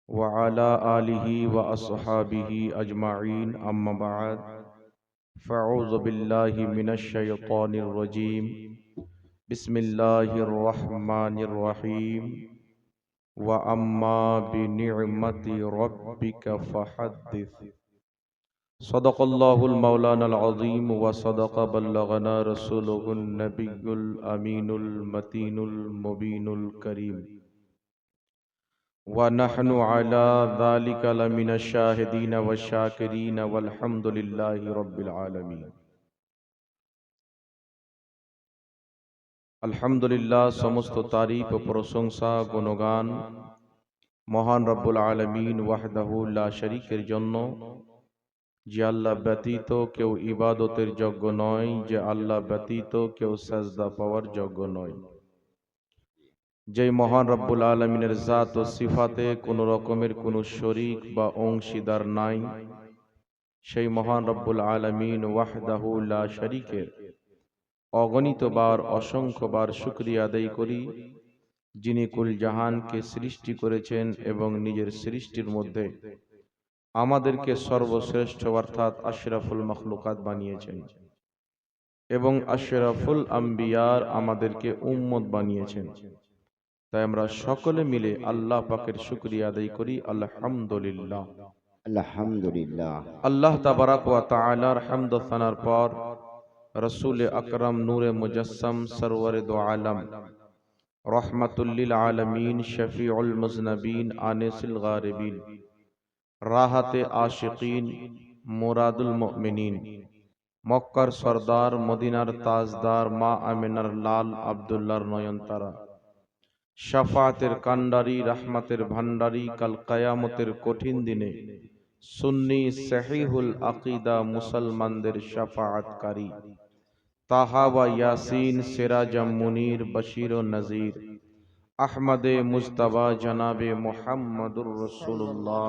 وعلى آله وأصحابه أجمعين أما بعد فأعوذ بالله من الشيطان الرجيم بسم الله الرحمن الرحيم وأما بنعمة ربك فحدث صدق الله المولانا العظيم وصدق بلغنا رسوله النبي الأمين المتين المبين الكريم ونحن على ذلك لمن الشاهدين والشاكرين والحمد لله رب العالمين আলহামদুলিল্লাহ। সমস্ত তারিফ ও প্রশংসা গুণগান মহান রব্বুল আলামিন ওয়াহদাহু লা শরীকের জন্য, যে আল্লাহ ব্যতীত কেউ ইবাদতের যোগ্য নয়, যে আল্লাহ ব্যতীত কেউ সাজদা পাওয়ার যোগ্য নয়। যেই মহান রব্বুল আলামিনের জাত ও সিফাতে কোনো রকমের কোনো শরীক বা অংশীদার নাই, সেই মহান রব্বুল আলামিন ওয়াহদাহু লা শরীকের অগণিতবার অসংখ্যবার শুকরিয়া আদায় করি, যিনি কুল জাহানকে সৃষ্টি করেছেন এবং নিজের সৃষ্টির মধ্যে আমাদেরকে সর্বশ্রেষ্ঠ অর্থাৎ আশরাফুল মাখলুকাত বানিয়েছেন এবং আশরাফুল আম্বিয়ার আমাদেরকে উম্মত বানিয়েছেন। তাই আমরা সকলে মিলে আল্লাহ পাকের শুকরিয়া আদায় করি আলহামদুলিল্লাহ। আলহামদুলিল্লাহ। আল্লাহ তাবারাক ওয়া তাআলার হামদ ও সানার পর রসুল আকরাম নূরে মুজাসসাম সরওয়ারে দো আলম রহমাতুল লিল আলামিন শফিউল মুজনবিন আনিসুল গারিবিন রাহাতে আশিকিন মুরাদুল মুমিনিন মক্কার সরদার মদিনার তাজদার মা আমিনার লাল আব্দুল্লাহর নয়নতারা শাফাতের কান্ডারি রহমতের ভান্ডারি কাল কিয়ামতের কঠিন দিনে সুন্নি সহিহুল আকীদা মুসলমানদের শাফাআতকারী তাহা ওয়া ইয়াসিন সিরাজাম মুনির বশীর ও নজির আহমদে মুজতবা জনাবে মুহাম্মদুর রাসূলুল্লাহ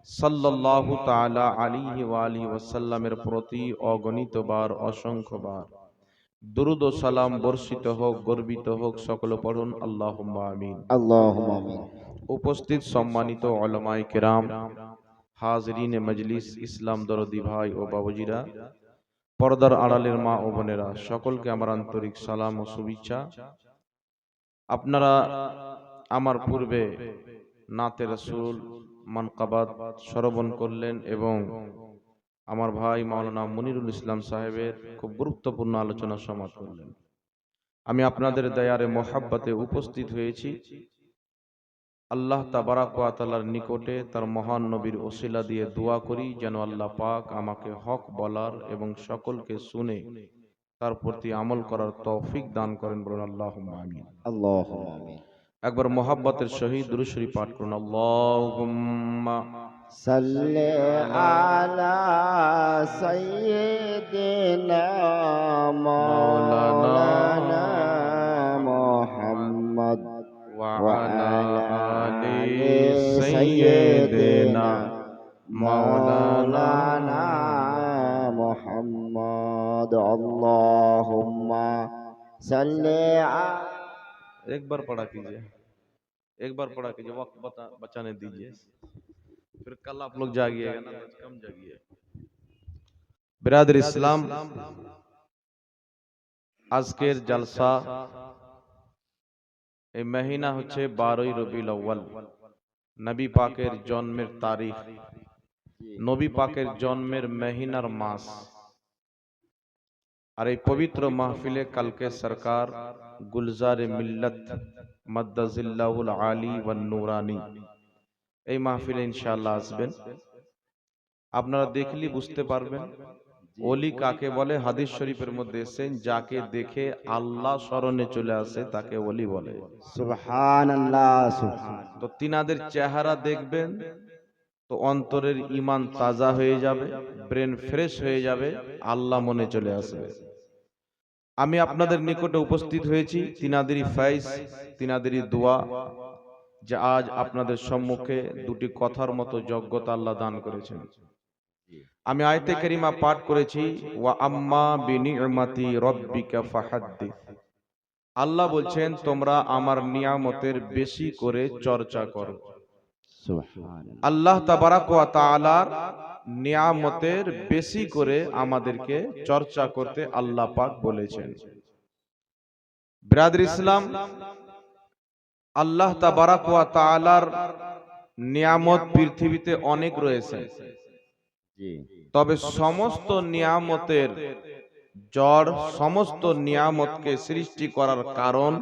সাল্লাল্লাহু তাআলা আলাইহি ওয়া আলিহি ওয়াসাল্লামের প্রতি অগণিতবার অসংখ্যবার দুরূদ ও সালাম বর্ষিত হোক, গর্বিত হোক। সকলে পড়ুন আল্লাহুম্মা আমিন। আল্লাহুম্মা আমিন। উপস্থিত সম্মানিত উলামায়ে কেরাম, হাজরিন মজলিস, ইসলাম দরদি ভাই ও বাবুজিরা, পর্দার আড়ালের মা ও বোনেরা, সকলকে আমার আন্তরিক সালাম ও শুভেচ্ছা। আপনারা আমার পূর্বে নাতে রাসূল মানকাবাত শ্রবণ করলেন এবং আমার ভাই মাওলানা মুনিরুল ইসলাম সাহেবের খুব গুরুত্বপূর্ণ আলোচনা সমাপ্ত করলেন। আমি আপনাদের দয়ারে মোহাব্বতে উপস্থিত হয়েছি। আল্লাহ তাবারাক ওয়া তাআলার নিকটে তার মহান নবীর ওসিলা দিয়ে দোয়া করি যেন আল্লাহ পাক আমাকে হক বলার এবং সকলকে শুনে তার প্রতি আমল করার তৌফিক দান করেন। বলুন আল্লাহুম্মা আমিন। আল্লাহুম্মা আমিন। একবার মোহাব্বতের সহিত দুরূদ শরীফ পাঠ করুন। আল্লাহুম্মা সাল্লি আলা সাইয়্যিদিনা মাওলানা মুহাম্মদ ওয়া ওয়া আলা আলি আলি সাইয়্যিদিনা মাওলানা মুহাম্মদ। আল্লাহুম্মা সাল্লি एक बार पढ़ा कीजिए, एक बार पढ़ा कीजिए, वक्त बचाने दीजिए, फिर कल आप लोग जागिएगा ना, आज कम जागिए। बिरादर इस्लाम, আজকের জালসা এই মহিনা হচ্ছে 12ই রবিউল আউয়াল, নবী পাকের জন্মের তারিখ, নবী পাকের জন্মের মহিনার মাস। আর এই পবিত্র মাহফিলে কালকে সরকার গুলজারে মিল্লাত মাদ্দাজিল্লাহুল আলী ওয়ান নুরানি এই মাহফিলে ইনশাআল্লাহ আসবেন। আপনারা দেখলে বুঝতে পারবেন ওলি কাকে বলে। হাদিস শরীফের মধ্যে এসেছেন, যাকে দেখে আল্লাহ স্মরণে চলে আসে তাকে ওলি বলে। সুবহানাল্লাহ, সুবহান। তো তিনাদের চেহারা দেখবেন তো অন্তরের ঈমান তাজা হয়ে যাবে, ব্রেন ফ্রেশ হয়ে যাবে, আল্লাহ মনে চলে আসবে। আমি আপনাদের নিকটে উপস্থিত হয়েছি তিনাদেরই ফয়েজ, তিনাদেরই দোয়া, যে আজ আপনাদের সম্মুখে দুটি কথার মতো যোগ্যতা আল্লাহ দান করেছেন। আমি আয়াতে কারিমা পাঠ করেছি, ওয়া আম্মা বিনি'মাতি রাব্বিকা ফাহাদ্দিস। আল্লাহ বলছেন তোমরা আমার নিয়ামতের বেশি করে চর্চা করো। সুবহানাল্লাহ। আল্লাহ তাবারাক ওয়া তাআলার নিয়ামতের বেশি করে আমাদেরকে চর্চা করতে আল্লাহ পাক বলেছেন। ব্রাদার ইসলাম, আল্লাহ তাবারাক ওয়া তাআলার নিয়ামত পৃথিবীতে অনেক রয়েছে, জি তবে সমস্ত নিয়ামতের জড়, সমস্ত নিয়ামতকে সৃষ্টি করার কারণ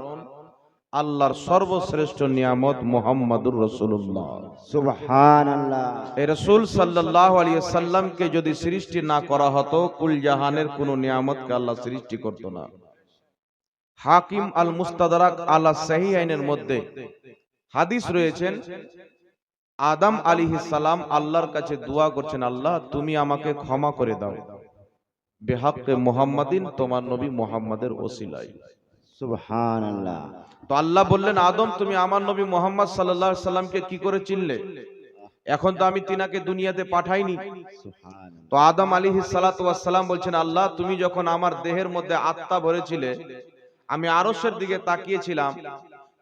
আল্লাহর সর্বশ্রেষ্ঠ নিয়ামত মুহাম্মাদুর রাসূলুল্লাহ। সুবহানাল্লাহ। এই রাসূল সাল্লাল্লাহু আলাইহি সাল্লামকে যদি সৃষ্টি না করা হতো, কুল জাহানের কোন নিয়ামতকে আল্লাহ সৃষ্টি করত না। হাকিম আল মুস্তাদরাক আলা সহিহাইনের মধ্যে হাদিস রয়েছেন, আদম আলাইহিস সালাম আল্লাহর কাছে দোয়া করছেন, আল্লাহ তুমি আমাকে ক্ষমা করে দাও বিহাক্কে মুহাম্মাদিন, তোমার নবী মুহাম্মাদের ওসিলায়। সুবহানাল্লাহ। তো আল্লাহ বললেন, আদম তুমি আমার নবী মুহাম্মদ সাল্লাল্লাহু আলাইহি সাল্লামকে কি করে চিনলে? এখন তো আমি তিনাকে দুনিয়াতে পাঠাইনি। সুবহানাল্লাহ। তো আদম আলাইহিস সালাতু ওয়াস সালাম বলছেন, আল্লাহ তুমি যখন আমার দেহের মধ্যে আত্মা ভরেছিলে, আমি আরশের দিকে তাকিয়েছিলাম,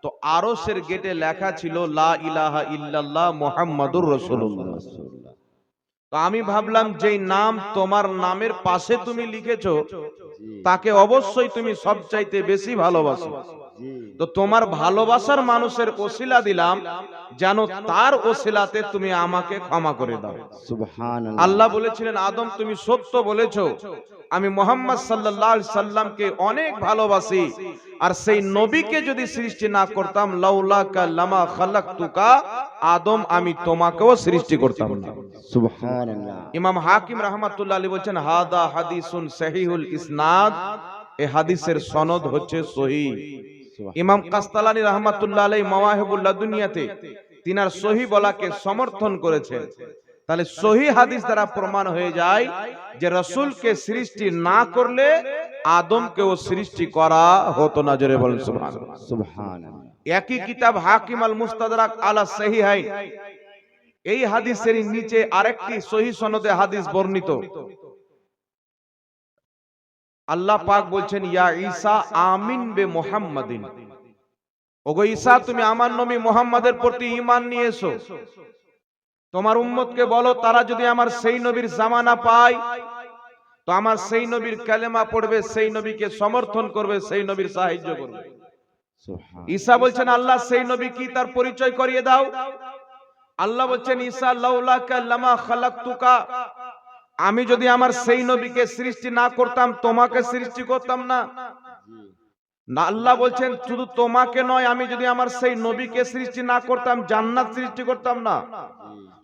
তো আরশের গেটে লেখা ছিল লা ইলাহা ইল্লাল্লাহ মুহাম্মাদুর রাসূলুল্লাহ। রাসূলুল্লাহ। তো আমি ভাবলাম যেই নাম তোমার নামের পাশে তুমি লিখেছো, জি তাকে অবশ্যই তুমি সবচাইতে বেশি ভালোবাসো। জি তো তোমার ভালোবাসার মানুষের ওসিলা দিলাম, যেন তার ওসিলাতে তুমি আমাকে ক্ষমা করে দাও। সুবহানাল্লাহ। আল্লাহ বলেছিলেন, আদম তুমি সত্য বলেছো, আমি মুহাম্মদ সাল্লাল্লাহু আলাইহি সাল্লামকে অনেক ভালোবাসি, আর সেই নবীকে যদি সৃষ্টি না করতাম, লাউলাকা লামা খালাকতুকা, আদম আমি তোমাকেও সৃষ্টি করতাম না। সুবহানাল্লাহ। ইমাম হাকিম রাহমাতুল্লাহ আলাইহি বলেন, হাদা হাদিসুন সহিহুল ইসনাদ, এই হাদিসের সনদ হচ্ছে সহিহ। ইমাম কাস্তালানী রাহমাতুল্লাহ আলাইহি মাওয়াহিবুল লাদুনিয়াতে তিনার সহিহ বলাকে সমর্থন করেছেন। তাহলে সহিহ হাদিস দ্বারা প্রমাণ হয়ে যায় যে রাসূলকে সৃষ্টি না করলে আদমকেও সৃষ্টি করা হতো না। জোরে বলেন সুবহানাল্লাহ। সুবহানাল্লাহ। একই কিতাব হাকিম আল মুস্তাদরাক আলা সহিহাইন, এই হাদিসের নিচে আরেকটি সহিহ সনদে হাদিস বর্ণিত। আল্লাহ পাক বলছেন, ইয়া ঈসা আমিন বে মুহাম্মাদিন, ওগো ঈসা তুমি আমার নবী মুহাম্মাদের প্রতি ঈমান নিয়ে এসো। তোমার উম্মতকে বলো, তারা যদি আমার সেই নবীর জামানা পায়, তো আমার সেই নবীর কালেমা পড়বে, সেই নবীকে সমর্থন করবে, সেই নবীর সাহায্য করবে। সুবহানাল্লাহ। ঈসা বলছেন, আল্লাহ সেই নবী কি তার পরিচয় করিয়ে দাও। আল্লাহ বলছেন, ঈসা লাউলাকা লামা খালাকতুকা, আমি যদি আমার সেই নবীকে সৃষ্টি না করতাম, তোমাকে সৃষ্টি করতাম না। না, আল্লাহ বলছেন শুধু তোমাকে নয়, আমি যদি আমার সেই নবীকে সৃষ্টি না করতাম, জান্নাত সৃষ্টি করতাম না।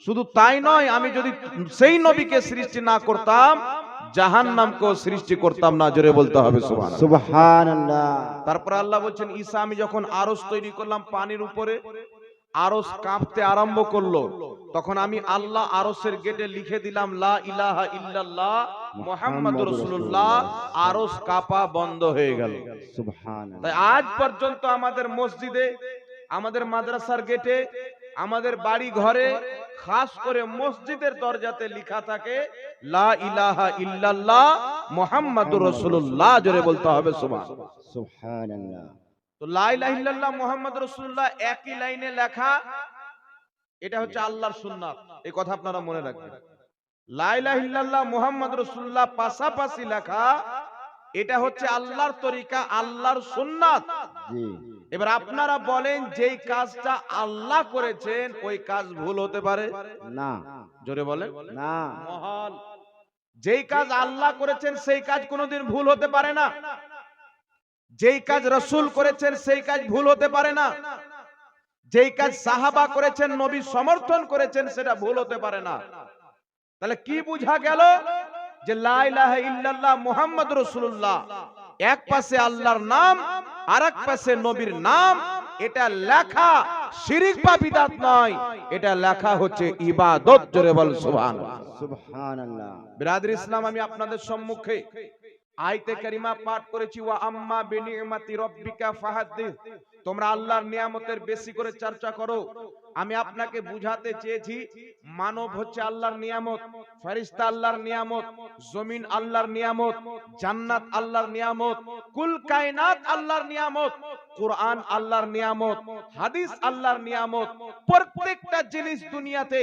শুধু তাই নয়, আমি যদি সেই নবীকে সৃষ্টি না করতাম, জাহান্নামকেও সৃষ্টি করতাম না। জোরে বলতে হবে সুবহানাল্লাহ। সুবহানাল্লাহ। তারপর আল্লাহ বলছেন, ঈসা আমি যখন আরশ তৈরি করলাম পানির উপরে, আরশ কাঁপতে আরম্ভ করলো, তখন আমি আল্লাহ আরশের গেটে লিখে দিলাম লা ইলাহা ইল্লাল্লাহ মুহাম্মাদুর রাসূলুল্লাহ, আরশ কাঁপা বন্ধ হয়ে গেল। সুবহানাল্লাহ। তাই আজ পর্যন্ত আমাদের মসজিদে, আমাদের মাদ্রাসার গেটে, আমাদের বাড়ি ঘরে, খাস করে মসজিদের দরজাতে লেখা থাকে লা ইলাহা ইল্লাল্লাহ মুহাম্মাদুর রাসূলুল্লাহ। জোরে বলতে হবে সুবহানাল্লাহ। সুবহানাল্লাহ। তো লা ইলাহা ইল্লাল্লাহ মুহাম্মাদুর রাসূলুল্লাহ একই লাইনে লেখা, এটা হচ্ছে আল্লাহর সুন্নাত। এই কথা আপনারা মনে রাখবেন। লা ইলাহা ইল্লাল্লাহ মুহাম্মাদুর রাসূলুল্লাহ পাশাপাশি লেখা, এটা হচ্ছে আল্লাহর তরিকা, আল্লাহর সুন্নাত। জি এবার আপনারা বলেন, যেই কাজটা আল্লাহ করেছেন ওই কাজ ভুল হতে পারে? না জোরে বলেন। না। মহান, যেই কাজ আল্লাহ করেছেন সেই কাজ কোনোদিন ভুল হতে পারে না। যেই কাজ রাসূল করেছেন সেই কাজ ভুল হতে পারে না। যেই কাজ সাহাবা করেছেন, নবী সমর্থন করেছেন, সেটা ভুল হতে পারে না। তাহলে কি বুঝা গেল? যে লা ইলাহা ইল্লাল্লাহ মুহাম্মাদুর রাসূলুল্লাহ, এক পাশে আল্লাহর নাম, আরেক পাশে নবীর নাম, এটা লেখা শিরক বা বিদআত নয়, এটা লেখা হচ্ছে ইবাদত। জোরে বল সুবহানাল্লাহ। সুবহানাল্লাহ। বিরাদর ইসলাম, আমি আপনাদের সম্মুখে আয়াতে কারিমা পাঠ করেছি, ওয়া আম্মা বিনিমাতি রাব্বিকা ফাহাদ্দিস, তোমরা আল্লাহর নিয়ামতের বেশি করে চর্চা করো। আমি আপনাকে বুঝাতে চেয়েছি মানব হচ্ছে আল্লাহর নিয়ামত, ফেরেশতা আল্লাহর নিয়ামত, জমিন আল্লাহর নিয়ামত, জান্নাত আল্লাহর নিয়ামত, কুল কায়নাত আল্লাহর নিয়ামত, কোরআন আল্লাহর নিয়ামত, হাদিস আল্লাহর নিয়ামত। প্রত্যেকটা জিনিস দুনিয়াতে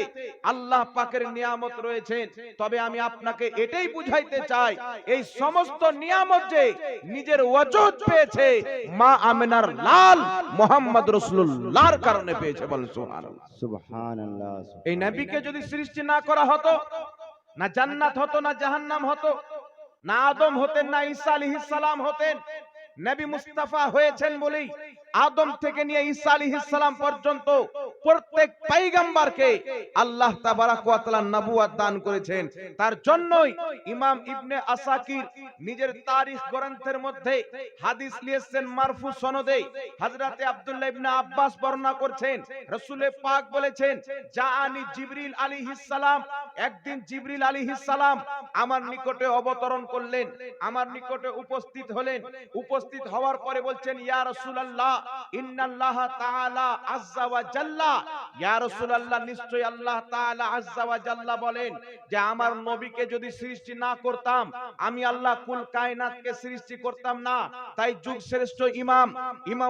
আল্লাহ পাকের নিয়ামত রয়েছে। তবে আমি আপনাকে এটাই বুঝাইতে চাই, এই সমস্ত নিয়ামত যে নিজের ওয়াজুদ পেয়েছে মা আমিনার লাল মুহাম্মদ রাসূলুল্লাহর কারণে পেয়েছে। বলেন সুবহানাল্লাহ। সুবহানাল্লাহ। এই নবীকে যদি সৃষ্টি না করা হতো, না জান্নাত হতো, না জাহান্নাম হতো, না আদম হতেন, না ঈসা আলাইহিস সালাম হতেন। নবী মুস্তাফা হয়েছেন বলেই আদম থেকে নিয়ে ঈসা আলাইহিস সালাম পর্যন্ত প্রত্যেক পয়গম্বরকে আল্লাহ তাবারাক ওয়া তাআলা নবুয়ত দান করেছেন। তার জন্যই ইমাম ইবনে আসাকির নিজের তারিখ গ্রন্থের মধ্যে হাদিস লিখেছেন মারফু সনদে। হযরতে আব্দুল্লাহ ইবনে আব্বাস বর্ণনা করছেন, রাসূল পাক বলেছেন, জাআনি জিবরিল আলাইহিস সালাম, একদিন জিবরিল আলাইহিস সালাম আমার নিকটে অবতরণ করলেন, আমার নিকটে উপস্থিত হলেন। উপস্থিত হওয়ার পরে বলছেন, ইয়া রাসূলুল্লাহ ইন্নাল্লাহ তাআলা আযযা ওয়া জাল্লা, ইয়া রাসূলুল্লাহ নিশ্চয়ই আল্লাহ তাআলা আযযা ওয়া জাল্লা বলেন যে আমার নবীকে যদি সৃষ্টি না করতাম আমি আল্লাহ কুল কায়নাতকে সৃষ্টি করতাম না। তাই যুগ শ্রেষ্ঠ ইমাম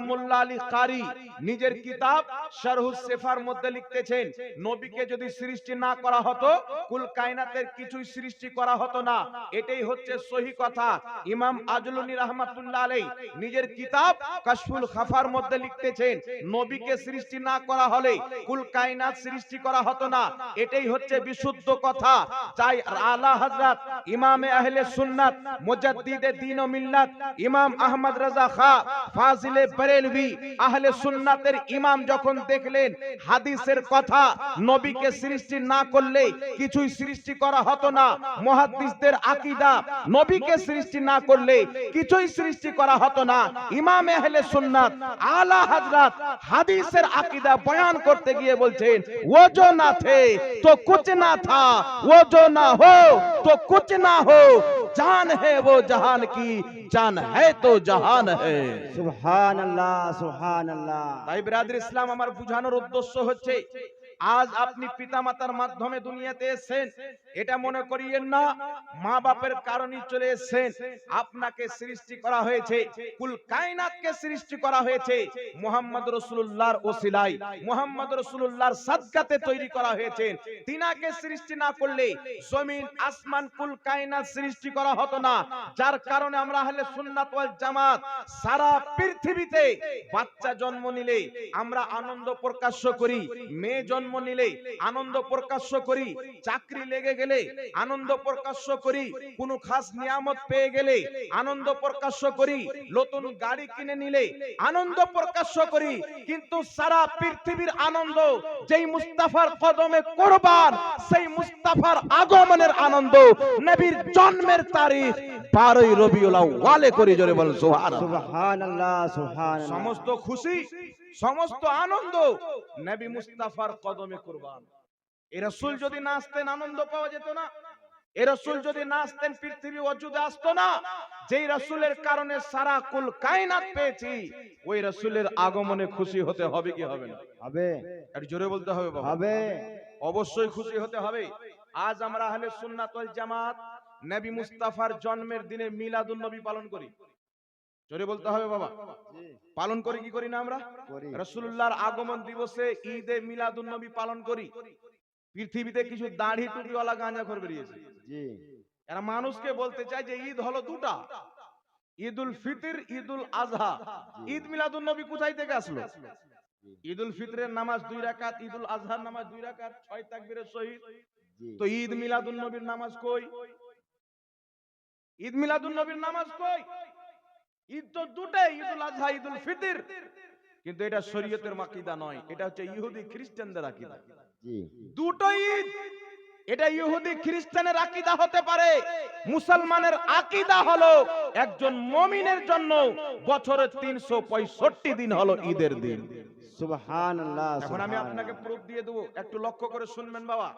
মোল্লা আলী কারি নিজের কিতাব শারহুস সিফার মধ্যে লিখতেছেন, নবীকে যদি সৃষ্টি না করা হতো কুল কায়নাতের কিছুই সৃষ্টি করা হতো না। এটাই হচ্ছে সহি কথা। ইমাম আজলুনি রাহমাতুল্লাহ আলাইহি নিজের কিতাব কাশফুল খাফার মধ্যে লিখতেছেন, নবীকে সৃষ্টি না করা হলে কুল কায়নাত সৃষ্টি করা হতো না। এটাই হচ্ছে বিশুদ্ধ কথা। তাই আলা হযরত ইমামে আহলে সুন্নাত মুজাদ্দিদে দ্বীন ও মিল্লাত ইমাম আহমদ রাজা খা ফাজিলে বরেলভী আহলে সুন্নাতের ইমাম যখন দেখলেন হাদিসের কথা, নবীকে সৃষ্টি না করলে কিছুই সৃষ্টি করা হতো না, মুহাদ্দিসদের আকীদা নবীকে সৃষ্টি না করলে কিছুই সৃষ্টি করা হতো না, ইমাম আহলে সুন্নাত আলা হযরত হাদিসের আকীদা বয়ান করতে গিয়ে বলছেন, वो जो ना थे तो कुछ ना था, वो जो ना हो तो कुछ ना हो, जान है वो जहान की, जान है तो जहान है। সুবহানাল্লাহ। সুবহানাল্লাহ। তাই বিরাদর ইসলাম, আমার বুঝানোর উদ্দেশ্য হচ্ছে আজ আপনি পিতামাতার মাধ্যমে দুনিয়াতে এসেছেন, এটা মনে করিয়েন না মা বাপের কারণেই চলে এসেছেন। আপনাকে সৃষ্টি করা হয়েছে, কুল কায়নাতকে সৃষ্টি করা হয়েছে মুহাম্মদ রাসূলুল্লাহর ওসিলায়, মুহাম্মদ রাসূলুল্লাহর সাদকাতে তৈরি করা হয়েছে। তিনাকে সৃষ্টি না করলে জমিন আসমান কুল কায়নাত সৃষ্টি করা হতো না। যার কারণে আমরা আহলে সুন্নাত ওয়াল জামাত সারা পৃথিবীতে বাচ্চা জন্ম নিলে আমরা আনন্দ প্রকাশ করি, মেয়ে জন্ম নিলে আনন্দ প্রকাশ করি, চাকরি লেগে গেলে আনন্দ প্রকাশ করি, কোনো খাস নিয়ামত পেয়ে গেলে আনন্দ প্রকাশ করি, নতুন গাড়ি কিনে নিলে আনন্দ প্রকাশ করি। কিন্তু সারা পৃথিবীর আনন্দ যেই মুস্তাফার কদমে কুরবান, সেই মুস্তাফার আগমনের আনন্দ, নবীর জন্মের তারিখ 12ই রবিউল আউয়ালে করে জোরে বল সুবহানাল্লাহ। সুবহানাল্লাহ। সুবহানাল্লাহ। সমস্ত খুশি, সমস্ত আনন্দ নবী মুস্তাফার কদমে কুরবান। এই রাসূল যদি না আসতেন আনন্দ পাওয়া যেত না, এই রাসূল যদি না আসতেন পৃথিবী ওজুদে আসতো না। যেই রাসূলের কারণে সারা কুল কায়নাত পেয়েছি, ওই রাসূলের আগমনে খুশি হতে হবে কি হবে না? হবে। আর জোরে বলতে হবে বাবা, হবে। অবশ্যই খুশি হতে হবে। আজ আমরা আহলে সুন্নাত ওয়াল জামাত নবী মুস্তাফার জন্মের দিনে মিলাদুন নবী পালন করি। জোরে বলতে হবে বাবা, পালন করি কি করি না? আমরা রাসূলুল্লাহর আগমন দিবসে ঈদে মিলাদুন নবী পালন করি। পৃথিবীতে কিছু দাড়ি টুপিওয়ালা গাঁজাখোর বেরিয়েছে, জি। এরা মানুষকে বলতে চায় যে ঈদ হলো দুটা, ঈদুল ফিতর, ঈদুল আজহা। ঈদ মিলাদুন নবী কোথায় থেকে আসলো? ঈদুল ফিতরের নামাজ 2 রাকাত, ঈদুল আজহার নামাজ 2 রাকাত, 6 তাকবীরের সহিত। তো ঈদ মিলাদুন নবীর নামাজ কই? ঈদ মিলাদুন নবীর নামাজ কই? ঈদ তো দুটাই, ঈদুল আজহা, ঈদুল ফিতর। কিন্তু এটা শরীয়তের আকীদা নয়, এটা হচ্ছে ইহুদি খ্রিস্টানদের আকীদা। জি। দুটো ঈদ, এটা ইহুদি খ্রিস্টানের আকীদা হতে পারে, মুসলমানের আকীদা হলো একজন মুমিনের জন্য বছরে 365 দিন হলো ঈদের দিন। সুবহানাল্লাহ। এখন আমি আপনাকে প্রুফ দিয়ে দেব, একটু লক্ষ্য করে শুনবেন বাবা।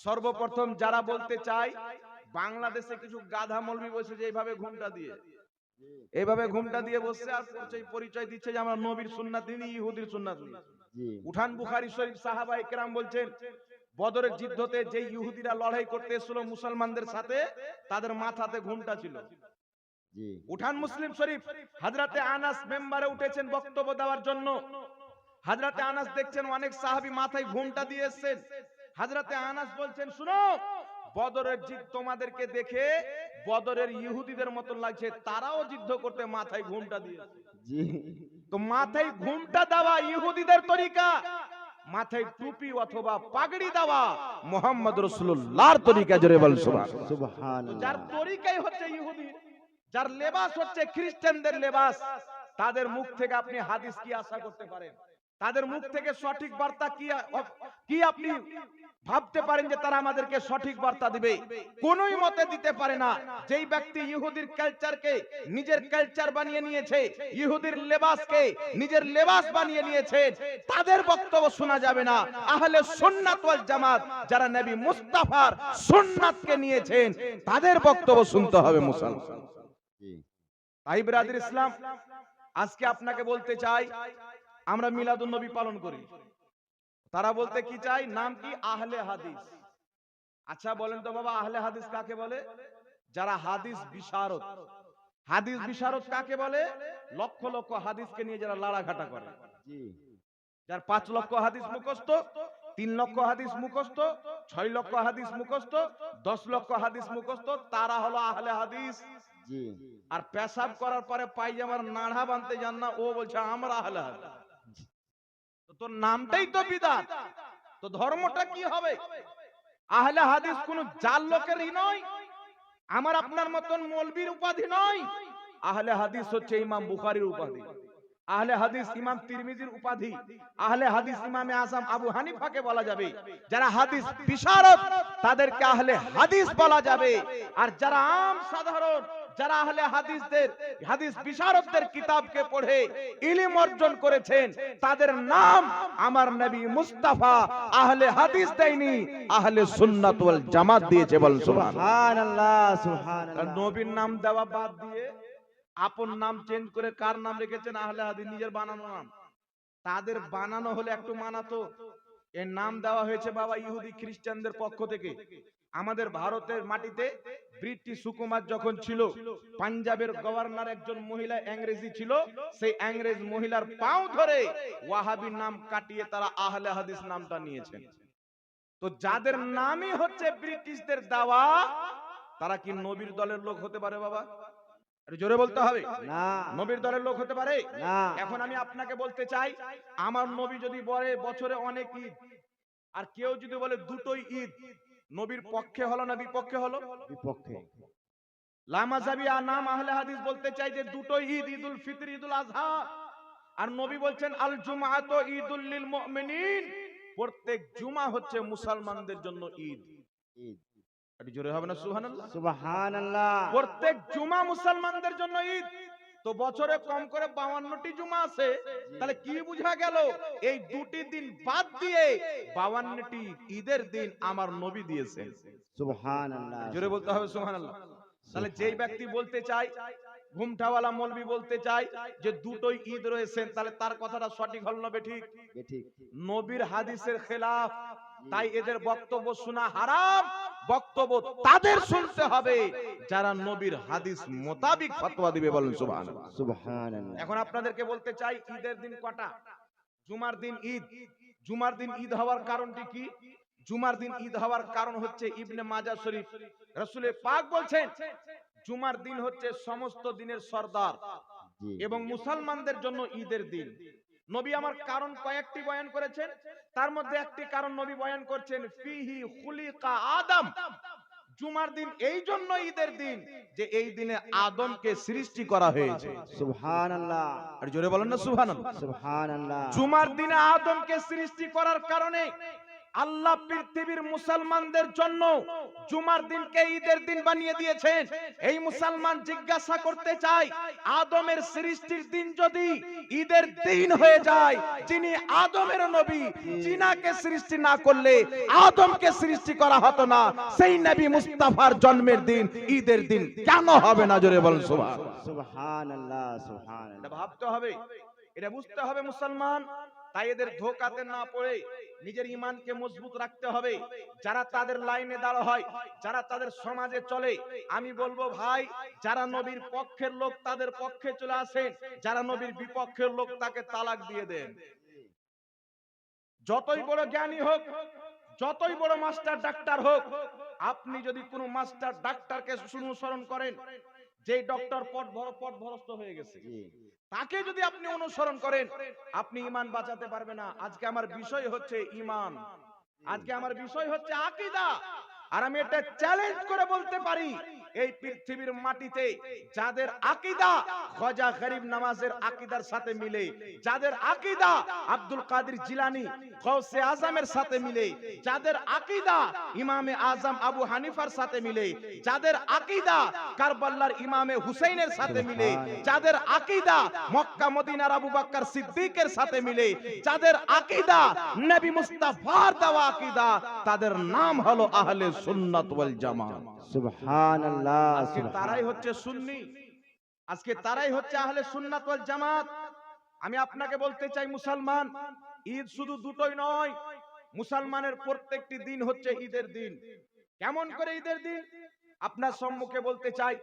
সর্বপ্রথম যারা বলতে চায় বাংলাদেশে কিছু গাধা মৌলবি বসে যে এইভাবে ঘুমটা দিয়ে, এইভাবে ঘুমটা দিয়ে বসছে আর পরিচয় দিচ্ছে যে আমরা নবীর সুন্নাত নিই, ইহুদির সুন্নাত নিই। জি উঠান বুখারী শরীফ, সাহাবায়ে কেরাম বলছেন বদরের যুদ্ধতে যে ইহুদিরা লড়াই করতে এসেছিল মুসলমানদের সাথে, তাদের মাথাতে ঘুমটা ছিল। জি উঠান মুসলিম শরীফ, হযরতে আনাস মেম্বারে উঠেছেন বক্তব্য দেওয়ার জন্য। হযরতে আনাস দেখছেন অনেক সাহাবী মাথায় ঘুমটা দিয়ে এসেছেন। হযরতে আনাস বলছেন, শুনো, বদরের যুদ্ধ তোমাদেরকে দেখে বদরের ইহুদিদের মতন লাগছে, তারাও যুদ্ধ করতে মাথায় ঘুমটা দিয়েছে। জি তো মাথায় ঘুমটা দেওয়া ইহুদিদের তরিকা, মাথায় টুপি অথবা পাগড়ি দেওয়া মুহাম্মদ রাসূলুল্লাহর তরিকা। জোরে বল সুবহানাল্লাহ। সুবহানাল্লাহ। যার তরিকাই হচ্ছে ইহুদি, যার লেবাস হচ্ছে খ্রিস্টানদের লেবাস, তাদের মুখ থেকে আপনি হাদিস কি আশা করতে পারেন? তাদের মুখ থেকে সঠিক বার্তা কি আপনি ভাবতে পারেন যে তারা আমাদেরকে সঠিক বার্তা দিবে? কোনই মতে দিতে পারে না। যেই ব্যক্তি ইহুদির কালচারকে নিজের কালচার বানিয়ে নিয়েছে, ইহুদির লেবাসকে নিজের লেবাস বানিয়ে নিয়েছে, তাদের বক্তব্য শোনা যাবে না। আহলে সুন্নাত ওয়াল জামাত যারা নবী মুস্তাফার সুন্নাতকে নিয়েছেন, তাদের বক্তব্য শুনতে হবে মুসলমান। জি তাই ব্রাদার ইসলাম, আজকে আপনাকে বলতে চাই, আমরা মিলাদুন নবী পালন করি। তারা বলতে কি চাই? নাম কি? আহলে হাদিস। আচ্ছা বলেন তো বাবা, আহলে হাদিস কাকে বলে? যারা হাদিস বিশারদ। হাদিস বিশারদ কাকে বলে? লক্ষ লক্ষ হাদিসকে নিয়ে যারা লাড়াঘাটা করে, জি যার 5 লক্ষ হাদিস মুখস্থ, 3 লক্ষ হাদিস মুখস্থ, 6 লক্ষ হাদিস মুখস্থ, 10 লক্ষ হাদিস মুখস্থ, তারা হলো আহলে হাদিস। জি আর পেশাব করার পরে পায়জামার নাড়া বানতে জান না, ও বলছে আমরা আহলে হাদিস। তো তোর নামটাই তো বিদআত, তো ধর্মটা কি হবে? আহলে হাদিস কোন জাল লোকেরই নয়, আমার আপনার মতন মৌলবীর উপাধি নয়। আহলে হাদিস হচ্ছে ইমাম বুখারীর উপাধি, আহলে হাদিস ইমাম তিরমিজির উপাধি, আহলে হাদিস ইমামে আযম আবু হানিফাকে বলা যাবে। যারা হাদিস বিশারদ তাদেরকে আহলে হাদিস বলা যাবে। আর যারা আম সাধারণ, যারা আহলে হাদিসদের, হাদিস বিশারদদের কিতাবকে পড়ে ইলম অর্জন করেছেন, তাদের নাম আমার নবী মুস্তাফা আহলে হাদিস দেয়নি, আহলে সুন্নাত ওয়াল জামাত দিয়েছে। বল সুবহানাল্লাহ। সুবহানাল্লাহ আর সুবহানাল্লাহ। নবীর নাম দেওয়া বাদ দিয়ে আপন নাম চেঞ্জ করে কার নাম রেখেছেন? আহলে হাদিস, নিজের বানানো নাম। তাদের বানানো হলে একটু মানাতো। এর নাম দেওয়া হয়েছে বাবা ইহুদি খ্রিস্টানদের পক্ষ থেকে। আমাদের ভারতের মাটিতে ব্রিটিশ হুকুমত যখন ছিল, পাঞ্জাবের গভর্নর একজন মহিলা ইংরেজি ছিল, সেই ইংরেজ মহিলার পাও ধরে ওয়াহাবি নাম কাটিয়ে তারা আহলে হাদিস নামটা নিয়েছেন। তো যাদের নামই হচ্ছে ব্রিটিশদের দেওয়া, তারা কি নবীর দলের লোক হতে পারে বাবা? আরে জোরে বলতে হবে। না নবীর দলের লোক হতে পারে না। এখন আমি আপনাকে বলতে চাই, আমার নবী যদি বলে বছরে অনেক ঈদ, আর কেউ যদি বলে দুটোই ঈদ, নবীর পক্ষে হলো না বিপক্ষে হলো? বিপক্ষে। লামাজাবি নাম আহলে হাদিস বলতে চাই যে দুটোই ঈদ, ঈদুল ফিতর, ঈদুল আযহা। আর নবী বলছেন আল জুমআতু ঈদুল লিল মুমিনিন, প্রত্যেক জুমা হচ্ছে মুসলমানদের জন্য ঈদ। ঈদ। একটু জোরে হবে না সুবহানাল্লাহ? সুবহানাল্লাহ। প্রত্যেক জুমা মুসলমানদের জন্য ঈদ। তো বছরে কম করে 52টি জুমা আছে, তাহলে কি বোঝা গেল? এই দুটি দিন বাদ দিয়ে 52টি ঈদের দিন আমার নবী দিয়েছেন। সুবহানাল্লাহ। জোরে বলতে হবে সুবহানাল্লাহ। তাহলে যেই ব্যক্তি বলতে চাই, ঘুমটাওয়ালা মৌলবি বলতে চাই যে দুটোই ঈদ রয়েছেন, তাহলে তার কথাটা সঠিক হল না বেঠিক? বেঠিক। নবীর হাদিসের খেলাফ, তাই এদের বক্তব্য শোনা হারাম। বক্তব্য তাদের শুনতে হবে যারা নবীর হাদিস মোতাবিক ফতোয়া দিবে। বলেন সুবহানাল্লাহ। সুবহানাল্লাহ। এখন আপনাদেরকে বলতে চাই, ঈদের দিন কটা? জুমার দিন ঈদ। জুমার দিন ঈদ হওয়ার কারণটি কি? জুমার দিন ঈদ হওয়ার কারণ হচ্ছে ইবনে মাজাহ শরীফ, রাসূল পাক বলছেন জুমার দিন হচ্ছে সমস্ত দিনের সরদার জি এবং মুসলমানদের জন্য ঈদের দিন। নবী আমার কারণ কয়েকটি বয়ান করেছেন, তার মধ্যে একটি কারণ নবী বয়ান করছেন ফিহি খুলিকা আদম। জুমার দিন এই জন্য ঈদের দিন যে এই দিনে আদমকে সৃষ্টি করা হয়েছে। সুবহানাল্লাহ। আর জোরে বলেন না সুবহানাল্লাহ। সুবহানাল্লাহ। জুমার দিনে আদমকে সৃষ্টি করার কারণে আল্লাহ পৃথিবীর মুসলমানদের জন্য জুমার দিনকে ঈদের দিন বানিয়ে দিয়েছেন। এই মুসলমান জিজ্ঞাসা করতে চাই, আদমের সৃষ্টির দিন যদি ঈদের দিন হয়ে যায়, যিনি আদমের নবী, যিনাকে সৃষ্টি না করলে আদমকে সৃষ্টি করা হতো না, সেই নবী মুস্তাফার জন্মের দিন ঈদের দিন কেন হবে না? জোরে বলেন সুবহানাল্লাহ। সুবহানাল্লাহ। সুবহানাল্লাহ। এটা ভাবতে হবে, এটা বুঝতে হবে মুসলমান। তাই এদের ধোঁকাতে না পড়ে নিজের ঈমানকে মজবুত রাখতে হবে। যারা তাদের লাইনে দাঁড়া হয়, যারা তাদের সমাজে চলে, আমি বলবো ভাই, যারা নবীর পক্ষের লোক তাদের পক্ষে চলে আসেন, যারা নবীর বিপক্ষের লোক তাকে তালাক দিয়ে দেন। যতই বড় জ্ঞানী হোক, যতই বড় মাস্টার ডাক্তার হোক, আপনি যদি কোনো মাস্টার ডাক্তারকে অনুসরণ করেন, যে ডক্টর পথভ্রষ্ট হয়ে গেছে, তাকে যদি আপনি অনুসরণ করেন, আপনি ঈমান বাঁচাতে পারবে না। আজকে আমার বিষয় হচ্ছে ঈমান, আজকে আমার বিষয় হচ্ছে আকীদা। আর আমি এটা চ্যালেঞ্জ করে বলতে পারি, এই পৃথিবীর মাটিতে যাদের আকীদা খাজা গরিব নওয়াজের আকীদার সাথে মিলে, যাদের আকীদা আব্দুল কাদের জিলানী গৌসে আজমের সাথে মিলে, যাদের আকীদা ইমামে আজম আবু হানিফার সাথে মিলে, যাদের আকীদা কারবালার ইমামে হুসাইনের সাথে মিলে, যাদের আকীদা মক্কা মদিনার আবু বকর সিদ্দিকের সাথে মিলে, যাদের আকীদা নবী মুস্তাফার দেওয়া আকীদা, তাদের নাম হলো আহলে সুন্নাত ওয়াল জামাত। সুবহানাল্লাহ। আজকে তারাই হচ্ছে সুন্নি, আজকে তারাই হচ্ছে আহলে সুন্নাত ওয়াল জামাত। আমি আপনাকে বলতে চাই, মুসলমান, ঈদ শুধু দুটোই নয়, মুসলমানের প্রত্যেকটি দিন হচ্ছে ঈদের দিন। কেমন করে ঈদের দিন আপনার সম্মুখে বলতে চাই।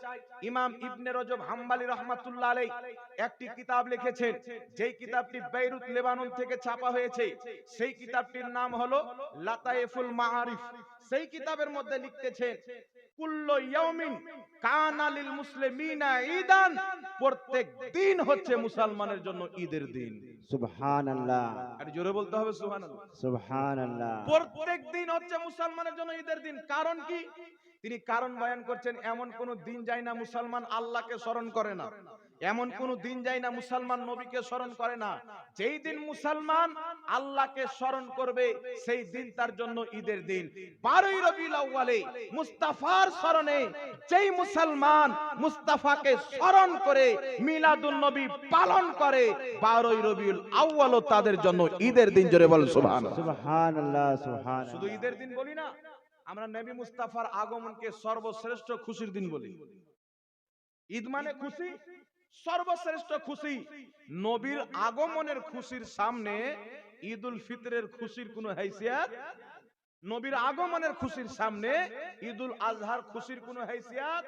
ইমাম ইবনে রজব হাম্বলি রাহমাতুল্লাহ আলাইহি একটি কিতাব লিখেছেন, যেই কিতাবটি বেইরুত লেবানন থেকে ছাপা হয়েছে। সেই কিতাবটির নাম হলো লাতাইফুল মাআরিফ। সেই কিতাবের মধ্যে লিখতেছেন, কুল্লু ইয়াউমিন কানা লিল মুসলিমিনা ঈদান, প্রত্যেক দিন হচ্ছে মুসলমানের জন্য ঈদের দিন। সুবহানাল্লাহ। আর জোরে বলতে হবে সুবহানাল্লাহ। সুবহানাল্লাহ। প্রত্যেক দিন হচ্ছে মুসলমানের জন্য ঈদের দিন। কারণ কি? তিনি কারণ বয়ান করছেন, এমন কোন দিন যায় না মুসলমান আল্লাহকে স্মরণ করে না, এমন কোন দিন যায় না মুসলমান নবীকে স্মরণ করে না। যেই দিন মুসলমান আল্লাহকে স্মরণ করবে, সেই দিন তার জন্য ঈদের দিন। 12ই রবিউল আউয়ালে মুস্তাফার স্মরণে যেই মুসলমান মুস্তাফাকে স্মরণ করে মিলাদুন নবী পালন করে, 12ই রবিউল আউয়ালও তাদের জন্য ঈদের দিন। জোরে বল সুবহানাল্লাহ। সুবহানাল্লাহ। সুবহানাল্লাহ। শুধু ঈদের দিন বলি না, আমরা নবী মুস্তাফার আগমনকে সর্বশ্রেষ্ঠ খুশির দিন বলি। ঈদ মানে খুশি, সর্বশ্রেষ্ঠ খুশি। নবীর আগমনের খুশির সামনে ঈদুল ফিতরের খুশির কোনো হাইসিয়াত, নবীর আগমনের খুশির সামনে ঈদুল আজহার খুশির কোনো হাইসিয়াত।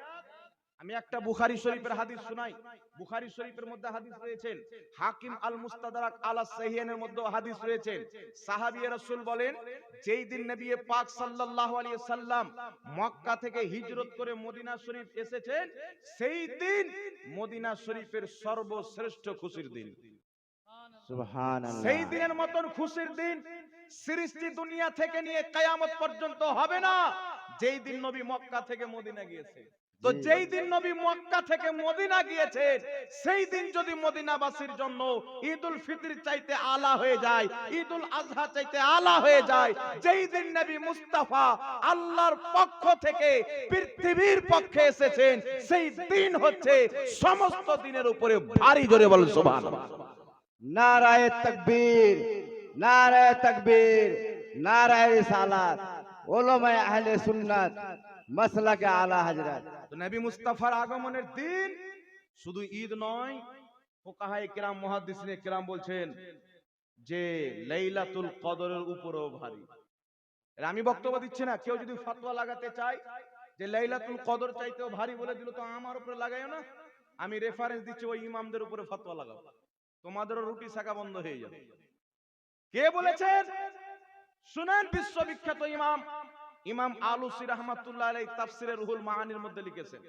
আমি একটা বুখারী শরীফের হাদিস শোনাই। বুখারী শরীফের মধ্যে হাদিস রয়েছেন, হাকিম আল মুস্তাদরাক আলা সাহিহানের মধ্যে হাদিস রয়েছেন। সাহাবী রাসূল বলেন, যেই দিন নবী পাক সাল্লাল্লাহু আলাইহি সাল্লাম মক্কা থেকে হিজরত করে মদিনা শরীফ এসেছেন, সেই দিন মদিনা শরীফের সর্বশ্রেষ্ঠ খুশির দিন। সুবহানাল্লাহ। সেই দিনের মতন খুশির দিন সৃষ্টি দুনিয়া থেকে নিয়ে কিয়ামত পর্যন্ত হবে না, যেই দিন নবী মক্কা থেকে মদিনা গিয়েছে। তো যেই দিন নবী মক্কা থেকে মদিনা গিয়েছেন, সেই দিন যদি মদিনাবাসীর জন্য ঈদুল ফিতর চাইতে আলা হয়ে যায়, ঈদুল আজহা চাইতে আলা হয়ে যায়, যেই দিন নবী মুস্তাফা আল্লাহর পক্ষ থেকে পৃথিবীর পক্ষে এসেছেন, সেই দিন হচ্ছে সমস্ত দিনের উপরে ভারী। জোরে বল সুবহানাল্লাহ। নারায়ে তাকবীর, নারায়ে তাকবীর, নারায়ে রিসালাত, উলামায়ে আহলে সুন্নাত, মাসলাকে আলা হযরত। তো নবী মুস্তাফার আগমনের দিন শুধু ঈদ নয়, ফুকাহায়ে কিরাম মুহাদ্দিসিনে কিরাম বলছেন যে লাইলাতুল কদরের উপরেও ভারী। এর আমি বক্তব্য দিচ্ছি না, কেউ যদি ফতোয়া লাগাতে চায় যে লাইলাতুল কদর চাইতেও ভারী বলে দিল, তো আমার উপরে লাগাইও না। আমি রেফারেন্স দিচ্ছি, ওই ইমামদের উপরে ফতোয়া লাগাও, তোমাদেরও রুটি শাকা বন্ধ হয়ে যাবে। কে বলেছেন? শুনেন, বিশ্ববিখ্যাত ইমাম ইমাম আলুসি রাহমাতুল্লাহ আলাইহি তাফসিরে রুহুল মাআনির মধ্যে লিখেছেন।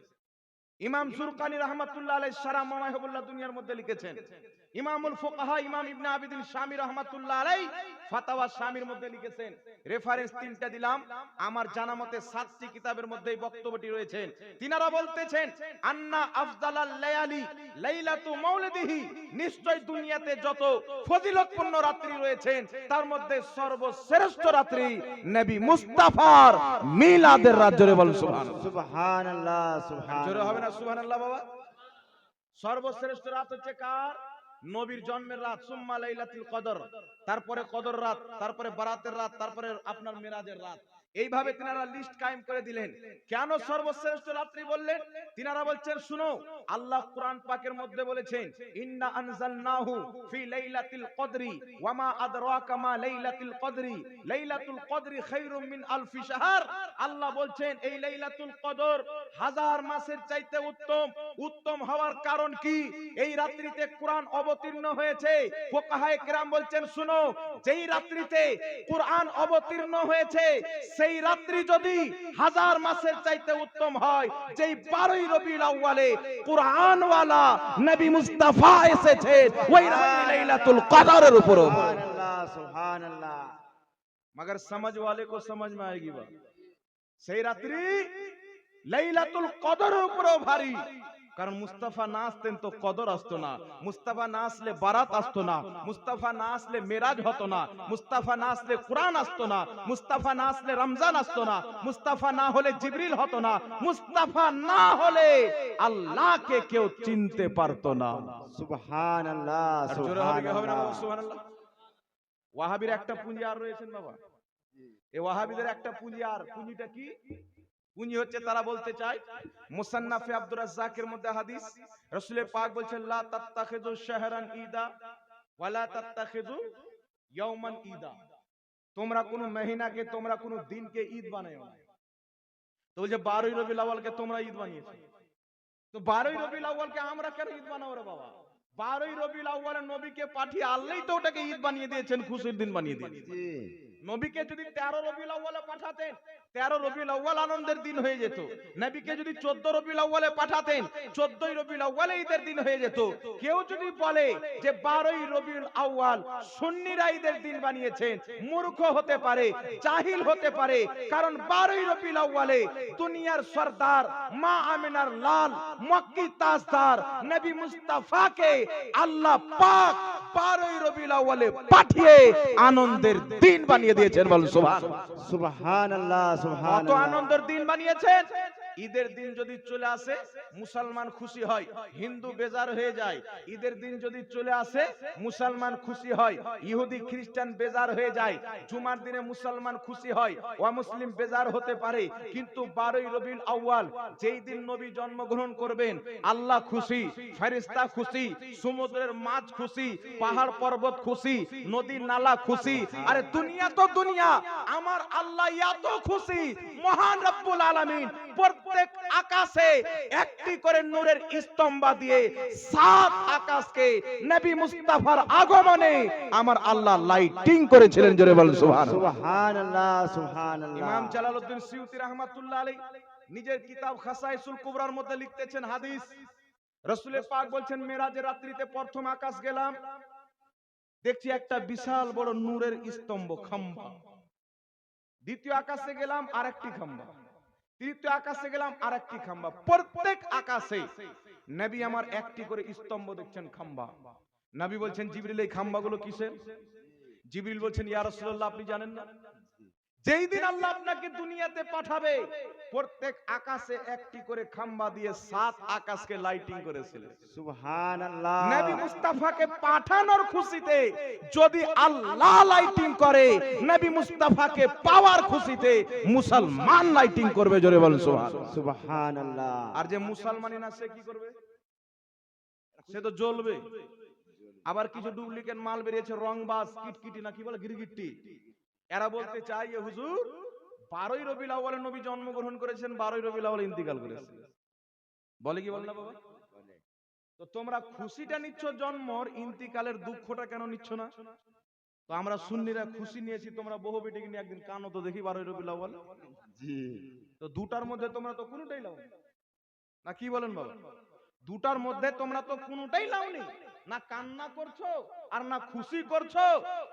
ইমাম জুরকানি রাহমাতুল্লাহ আলাইহি শারা মাওয়াহিবুল্লাহ দুনিয়ার মধ্যে লিখেছেন। ইমামুল ফুকাহা ইমাম ইবনে আবিদিন শামী রাহমাতুল্লাহ আলাইহি ফাতাওয়া শামীর মধ্যে লিখেছেন। রেফারেন্স তিনটা দিলাম, আমার জানা মতে 7টি কিতাবের মধ্যে এই বক্তব্যটি রয়েছেন। তিনারা বলতেছেন, আন্না আফদালাল লায়ালি লাইলাতু মাউলিদিহি, নিশ্চয় দুনিয়াতে যত ফজিলতপূর্ণ রাত্রি রয়েছেন, তার মধ্যে সর্বশ্রেষ্ঠ রাত্রি নবী মুস্তাফার মিলাদের রাত। জোরে বল সুবহানাল্লাহ। সুবহানাল্লাহ। জোরে হবে সুবহানাল্লাহ। না সুবহানাল্লাহ বাবা? সর্বশ্রেষ্ঠ রাত হচ্ছে কার? নবীর জন্মের রাত, সুম্মা লাইলাতুল কদর, তারপরে কদর রাত, তারপরে বারাতের রাত, তারপরে আপনার মিরাজের রাত। এইভাবে তিনারা লিস্ট কায়েম করে দিলেন। কেন সর্বশ্রেষ্ঠ রাত্রি বললেন? তিনারা বলছেন শুনো, আল্লাহ কুরআন পাকের মধ্যে বলেছেন ইন্না আনজালনাহু ফি লাইলাতিল কদরি ওয়া মা আদরাকা মা লাইলাতুল কদরি লাইলাতুল কদরি খায়রুম মিন আলফি শাহর। আল্লাহ বলছেন এই লাইলাতুল কদর হাজার মাসের চাইতে উত্তম। উত্তম হওয়ার কারণ কি? এই রাত্রিতে কোরআন অবতীর্ণ হয়েছে। ফুকাহায়ে কেরাম বলছেন শুনো, যেই রাত্রিতে কোরআন অবতীর্ণ হয়েছে সেই রাত্রি যদি হাজার মাসের চাইতে উত্তম হয়, যেই 12ই রবিউল আউয়ালে কোরআনওয়ালা নবী মুস্তাফা এসেছে ওই রাত্রি লাইলাতুল কদরের উপর। সুবহানাল্লাহ সুবহানাল্লাহ। मगर समझ वाले को समझ में आएगी बात। সেই রাত্রি লাইলাতুল কদরের উপরও ভারী। কারণ মুস্তাফা না আসতেন তো কদর আসতো না, মুস্তাফা না আসলে বারাত আসতো না, মুস্তাফা না আসলে মেরাজ হতো না, মুস্তাফা না আসলে কুরআন আসতো না, মুস্তাফা না আসলে রমজান আসতো না, মুস্তাফা না হলে জিবরিল হতো না, মুস্তাফা না হলে আল্লাহকে কেউ চিনতে পারতো না। সুবহানাল্লাহ আর জোরে হবে কি হবে না সুবহানাল্লাহ। সুবহানাল্লাহ। ওয়াহাবির একটা পুঁজি আর রয়েছেন বাবা, এই ওয়াহাবিদের একটা পুঁজি, আর পুঁজিটা কি? পুঁজি হচ্ছে তারা বলতে চায় মুসান্নাফে আব্দুর রাজ্জাকের মধ্যে হাদিস, রাসূল পাক বলছেন লা তাত্তাখিযু শাহরান ঈদা ওয়ালা তাত্তাখিযু ইয়াওমান ঈদা। তোমরা কোন মহিনাকে, তোমরা কোন দিনকে ঈদ বানাও না। তো বলছে 12ই রবিউল আউয়ালকে তোমরা ঈদ বানিয়েছো, তো 12ই রবিউল আউয়ালকে আমরা কেন ঈদ বানাবো রে বাবা? 12ই রবিউল আউয়ালে নবীকে পাঠিয়ে আল্লাহই তো ওটাকে ঈদ বানিয়ে দিয়েছেন, খুশির দিন বানিয়ে দিয়েছেন। জি নবীকে যদি 13 রবিউল আউয়ালে পাঠাতেন, 13 রবিউল আউয়াল আনন্দের দিন হয়ে যেত। নবীকে যদি 14 রবিউল আউয়ালে পাঠাতেন, 14ই রবিউল আউয়ালে ঈদের দিন হয়ে যেত। কেউ যদি বলে যে 12ই রবিউল আউয়াল সুন্নিরা ঈদের দিন বানিয়েছেন, মূর্খ হতে পারে, জাহিল হতে পারে। কারণ 12ই রবিউল আউয়ালে দুনিয়ার সরদার মা আমিনার লাল মক্কি তাজদার নবী মুস্তাফাকে আল্লাহ পাক 12ই রবিউল আউয়ালে পাঠিয়ে আনন্দের দিন বানিয়ে দিয়েছেন। বল সুবহানাল্লাহ। সুবহানাল্লাহ কত সুবহানাল্লাহ। আনন্দের দিন বানিয়েছেন। ঈদের দিন যদি চলে আসে মুসলমান খুশি হয়, হিন্দু বেজার হয়ে যায়। ঈদের দিন যদি চলে আসে মুসলমান খুশি হয়, ইহুদি খ্রিস্টান বেজার হয়ে যায়। জুমার দিনে মুসলমান খুশি হয়, অমুসলিম বেজার হতে পারে। কিন্তু 12ই রবিউল আউয়াল যেই দিন নবী জন্মগ্রহণ করবেন, আল্লাহ খুশি, ফেরেশতা খুশি, সমুদ্রের মাছ খুশি, পাহাড় পর্বত খুশি, নদী নালা খুশি। আরে দুনিয়া তো দুনিয়া, আমার আল্লাহ এত খুশি, মহান রব্বুল আলামিন প্রত্যেক আকাশে একটি করে নূরের স্তম্ভ দিয়ে 7 আকাশকে নবী মুস্তাফার আগমনে আমার আল্লাহ লাইটিং করেছিলেন। জোরে বলেন সুবহানাল্লাহ। সুবহানাল্লাহ সুবহানাল্লাহ। ইমাম জালালউদ্দিন সিউতি রাহমাতুল্লাহ আলাইহি নিজের কিতাব খাসাইসুল কুবরার মধ্যে লিখতেছেন হাদিস, রাসূল পাক বলছেন মেরাজের রাত্রিতে প্রথম আকাশ গেলাম, দেখছি একটা বিশাল বড় নূরের স্তম্ভ খাম্বা। দ্বিতীয় আকাশে গেলাম আরেকটি খাম্বা, তৃতীয় আকাশে গেলাম আরেকটি খাম্বা। প্রত্যেক আকাশে নবী আমার একটি করে স্তম্ভ দেখছেন, খাম্বা। নবী বলছেন জিবরিল এই খাম্বাগুলো কিসের? জিবরিল বলছেন ইয়া রাসূলুল্লাহ আপনি জানেন না? যেই দিন আল্লাহ আপনাকে দুনিয়াতে পাঠাবে প্রত্যেক আকাশে একটি করে খাম্বা দিয়ে 7 আকাশকে লাইটিং করেছিলেন। সুবহানাল্লাহ। নবী মুস্তাফাকে পাঠানোর খুশিতে যদি আল্লাহ লাইটিং করে, নবী মুস্তাফাকে পাওয়ার খুশিতে মুসলমান লাইটিং করবে। জোরে বলেন সুবহানাল্লাহ। সুবহানাল্লাহ। আর যে মুসলমানই না সে কি করবে? সে তো জ্বলবে। আবার কিছু ডুপ্লিকেট মাল বেরিয়েছে, রংবাজ, কিটকিটি না কি বলে গিরগিট্টি। এরা বলতে চায় যে হুজুর 12ই রবিউল আউয়ালে নবী জন্মগ্রহণ করেছেন, 12ই রবিউল আউয়ালে ইন্তিকাল করেছেন। বলে কি বল না বাবা? তো তোমরা খুশিটা নিচ্ছ জন্মর, ইন্তিকালের দুঃখটা কেন নিচ্ছ না? তো আমরা সুন্নিরা খুশি নিয়েছি, তোমরা বহু বেটিকে নিয়ে একদিন কানো তো দেখি 12ই রবিউল আউয়াল। জি তো দুটার মধ্যে তোমরা তো কোনোটাই লাওনি, না কি বলেন বাবা? দুটার মধ্যে তোমরা তো কোনোটাই লাওনি, না কান্না করছো আর না খুশি করছো।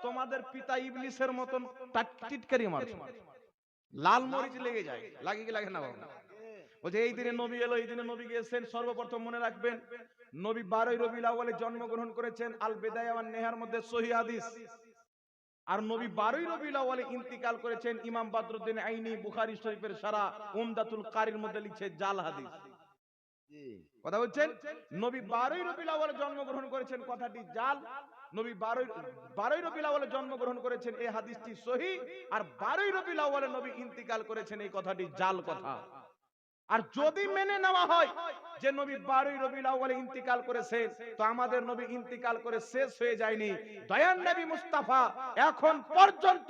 তোমাদের পিতা ইবলিসের মতন টিটকারি মারছো, লাল মরিচ লেগে যায়। লাগে কি লাগে না বাবা? বলছে এই দিনে নবী এলো, এই দিনে নবী গিয়েছেন। সর্বপ্রথম মনে রাখবেন নবী 12ই রবিউল আউয়ালে জন্মগ্রহণ করেছেন, আল বিদায়া ওয়ান নেহার মধ্যে সহিহ হাদিস। আর নবী 12ই রবিউল আউয়ালে ইন্তিকাল করেছেন, ইমাম বদরুদ্দিন আইনি বুখারী শরীফের সারা উমদাতুল কারির মধ্যে লিখছে জাল হাদিস। কথা বলছেন নবী 12ই রবিউল আউয়ালে জন্মগ্রহণ করেছেন, কথাটি জাল। নবী 12ই রবিউল আউয়ালে জন্মগ্রহণ করেছেন এই হাদিসটি সহিহ, আর 12ই রবিউল আউয়ালে নবী ইন্তিকাল করেছেন এই কথাটি জাল কথা। আর যদি মেনে নেওয়া হয় যে নবী 12ই রবিউল আউয়ালে ইন্তিকাল করেছেন, তো আমাদের নবী ইন্তিকাল করে শেষ হয়ে যায়নি। দয়ার নবী মুস্তাফা এখন পর্যন্ত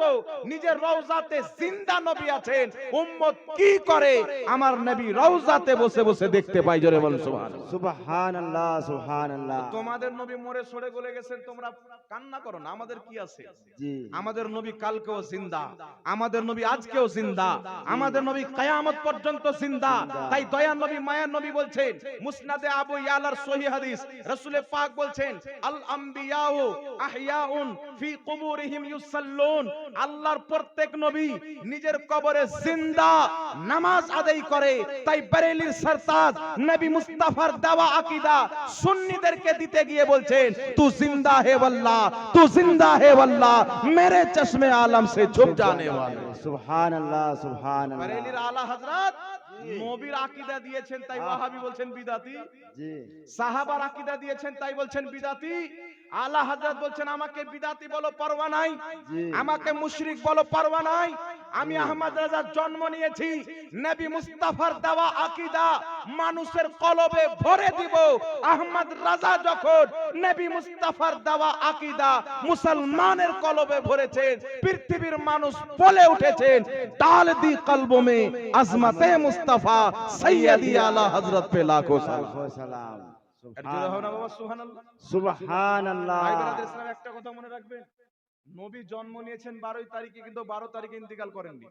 নিজের রওজাতে জিন্দা নবী আছেন। উম্মত কি করে আমার নবী রওজাতে বসে বসে দেখতে পাই, জোরে বলেন সুবহানাল্লাহ। সুবহানাল্লাহ সুবহানাল্লাহ। তোমাদের নবী মরে সরে গলে গেছেন, তোমরা কান্না করো না, আমাদের কি আছে? জি আমাদের নবী কালকেও জিন্দা, আমাদের নবী আজকেও জিন্দা, আমাদের নবী কিয়ামত পর্যন্ত জিন্দা। তাই দয়ার নবী মায়ার নবী বলছেন, মুসনাদে আবু ইয়ালার সহিহ হাদিস, রাসূল পাক বলছেন, আল আম্বিয়াউ আহইয়াউন ফি কুবুরিহিম ইউসাল্লুন। আল্লাহর প্রত্যেক নবী নিজের কবরে জিন্দা নামাজ আদায় করে। তাই বরেলির সরতাজ নবী মুস্তাফার দাওয়া আকীদা সুন্নিদেরকে দিতে গিয়ে বলছেন, তু জিন্দা হে ওয়াল্লাহ, তু জিন্দা হে ওয়াল্লাহ, মেরে চশমে আলম সে ছুপ জানে ওয়ালে। সুবহানাল্লাহ সুবহানাল্লাহ। বরেলির আলা হযরত নবীর আকীদা দিয়েছেন, তাই ওয়াহাবি বলছেন বিদাতি। জি সাহাবার আকীদা দিয়েছেন, তাই বলছেন বিদাতি। আলা হযরত বলছেন, আমাকে বিদাতি বলো পরোয়া নাই, জি আমাকে মুশরিক বলো পরোয়া নাই। আমি আহমদ রাজার জন্ম নিয়েছি, নবী মুস্তাফার দেওয়া আকীদা মানুষের কলবে ভরে দিব। আহমদ রাজা যখন নবী মুস্তাফার দেওয়া আকীদা মুসলমানের কলবে ভরেছেন, পৃথিবীর মানুষ বলে উঠেছেন, ডাল দি কলব মে আজমতে মুস্তাফা সৈয়দি আলা হযরত পে লাখো সালাম। সালাম। এর জোরে হবে না বাবা সুবহানাল্লাহ? সুবহানাল্লাহ। ভাই ব্রাদার ইসলাম, একটা কথা মনে রাখবেন, নবী জন্ম নিয়েছেন 12ই তারিখে, কিন্তু 12 তারিখে ইন্তিকাল করেননি।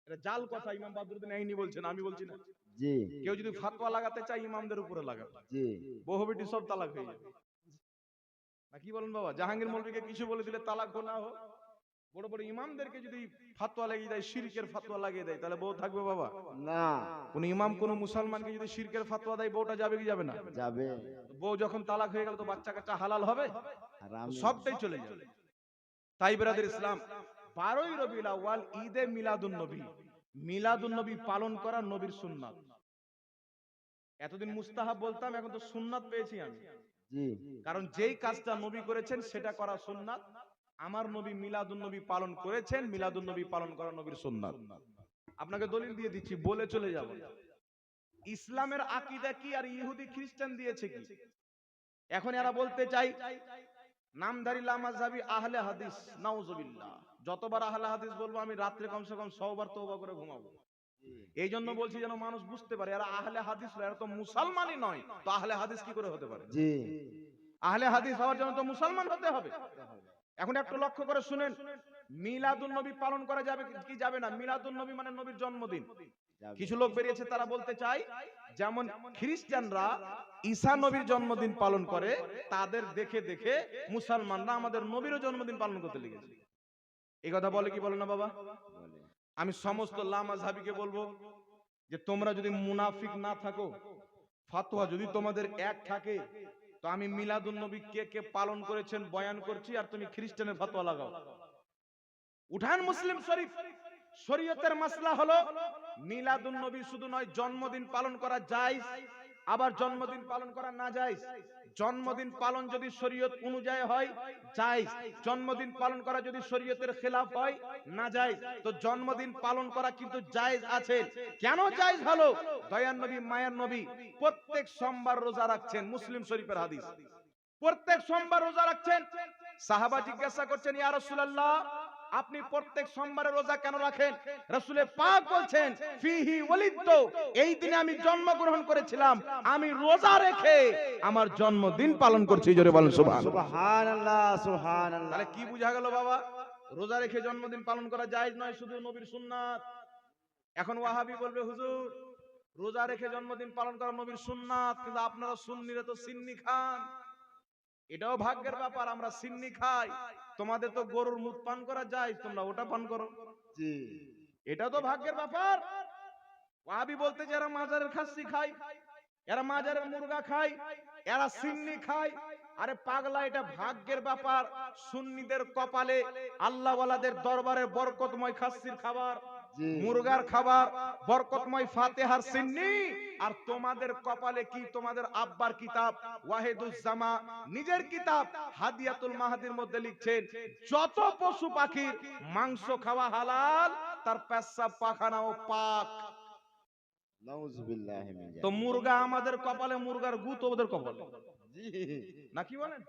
এটা জাল কথা, ইমাম বাদরুদ্দিন আইনি বলছেন, আমি বলছি না। জি কেউ যদি ফতোয়া লাগাতে চায় ইমামদের উপরে লাগাবে, জি বহু বেটি সব তালাক হয়ে যাবে। না কি বলেন বাবা? জাহাঙ্গীর মৌলভীকে কিছু বলে দিলে তালাক না হোক, বড় বড় ইমামদেরকে যদি ফতোয়া লাগিয়ে দেয়, শিরকের ফতোয়া লাগিয়ে দেয়, তাহলে বউ থাকবে বাবা? না কোন ইমাম কোন মুসলমানকে যদি শিরকের ফতোয়া দেয়, বউটা যাবে কি যাবে না? যাবে। বউ যখন তালাক হয়ে গেল, তো বাচ্চা কাচ্চা হালাল হবে, হারাম সবটাই চলে যাবে। তাই ব্রাদার ইসলাম, 12ই রবিউল আউয়াল ঈদে মিলাদুন নবী, মিলাদুন নবী পালন করা নবীর সুন্নাত। এতদিন মুস্তাহাব বলতাম, এখন তো সুন্নাত পেয়েছি আমি। জি কারণ যেই কাজটা নবী করেছেন সেটা করা সুন্নাত। আমার নবী মিলাদুন নবী পালন করেছেন, মিলাদুন নবী পালন করা নবীর সুন্নাত। আপনাকে দলিল দিয়ে দিচ্ছি, বলে চলে যাব। ইসলামের আকীদা কি আর ইহুদি খ্রিস্টান দিয়েছে কি? এখন এরা বলতে চাই নামধারী লামাযহাবী আহলে হাদিস, নাউজুবিল্লাহ। যতবার আহলে হাদিস বলবো আমি, রাত্রে কমসে কম 100 বার তওবা করে ঘুমাবো। এই জন্য বলছি যেন মানুষ বুঝতে পারে এরা আহলে হাদিস নয়, এরা তো মুসলমানই নয়। তো আহলে হাদিস কি করে হতে পারে? জি আহলে হাদিস হওয়ার জন্য তো মুসলমান হতে হবে। এখন একটু লক্ষ্য করে শুনেন, মিলাদুন নবী পালন করা যাবে কি যাবে না? মিলাদুন নবী মানে নবীর জন্মদিন। কিছু লোক বেরিয়েছে, তারা বলতে চায় যেমন খ্রিস্টানরা ঈসা নবীর জন্মদিন পালন করে, তাদের দেখে দেখে মুসলমানরা আমাদের নবীরও জন্মদিন পালন করতে লেগেছে। এই কথা বলে কি বলে না বাবা? আমি সমস্ত লামাযহাবীকে বলবো যে তোমরা যদি মুনাফিক না থাকো, ফতোয়া যদি তোমাদের এক থাকে, তো আমি মিলাদুন নবী কে কে পালন করেছেন বয়ান করছি, আর তুমি খ্রিস্টানের ফতোয়া লাগাও। উঠান মুসলিম শরীফ, শরীয়তের মাসলা হলো মিলাদুন নবী শুধু নয়, জন্মদিন পালন করা জায়েজ, আবার জন্মদিন পালন করা না জায়েজ। জন্মদিন পালন যদি শরীয়ত অনুযায়ী হয় জায়েজ, জন্মদিন পালন করা যদি শরীয়তের খেলাফ হয় না জায়েজ। তো জন্মদিন পালন করা কিন্তু জায়েজ আছে। কেন জায়েজ হলো? দয়ার নবী মায়ার নবী প্রত্যেক সোমবার রোজা রাখছেন, মুসলিম শরীফের হাদিস। প্রত্যেক সোমবার রোজা রাখছেন। সাহাবা জিজ্ঞাসা করছেন, ইয়া রাসূলুল্লাহ, আপনি প্রত্যেক সোমবারে রোজা কেন রাখেন? রাসূলে পাক বলছেন, ফিহি ওয়ালিদতু, এই দিনে আমি জন্মগ্রহণ করেছিলাম, আমি রোজা রেখে আমার জন্মদিন পালন করছি। জোরে বলেন সুবহানাল্লাহ। সুবহানাল্লাহ সুবহানাল্লাহ। তাহলে কি বুঝা গেল বাবা? রোজা রেখে জন্মদিন পালন করা জায়েজ নয়, শুধু নবীর সুন্নাত। এখন ওয়াহাবি বলবে, হুজুর রোজা রেখে জন্মদিন পালন করা নবীর সুন্নাত, কিন্তু আপনারা সুন্নিরা তো সিন্নি খান। এটাও ভাগ্যের ব্যাপার, আমরা সিন্নি খাই। তোমাদের তো গরুর মুখ পান করা যায়, তোমরা ওটা পান করো। জি এটা তো ভাগ্যের ব্যাপার। ওয়াহাবি বলতে যে এরা মাজারের খাসি খায়, এরা মাজারের মুরগা খায়, এরা সিন্নি খায়। আরে পাগলা, এটা ভাগ্যের ব্যাপার। সুন্নিদের কপালে, আল্লাহওয়ালাদের দরবারে বরকতময় খাসির খাবার। জি মুরগার খাবার বরকতময় ফাতিহার সিন্নি, আর তোমাদের কপালে কি তোমাদের আব্বার কিতাব ওয়াহিদুজ্জামা নিজের কিতাব হাদিয়াতুল মাহাদির মধ্যে লিখছেন যত পশু পাখির মাংস খাওয়া হালাল, তার পেশাব পাখানাও পাক। নাউজুবিল্লাহি মিন তো যালিক। মুরগা আমাদের কপালে, মুরগার গু তো ওদের কপালে, জি নাকি বলেন?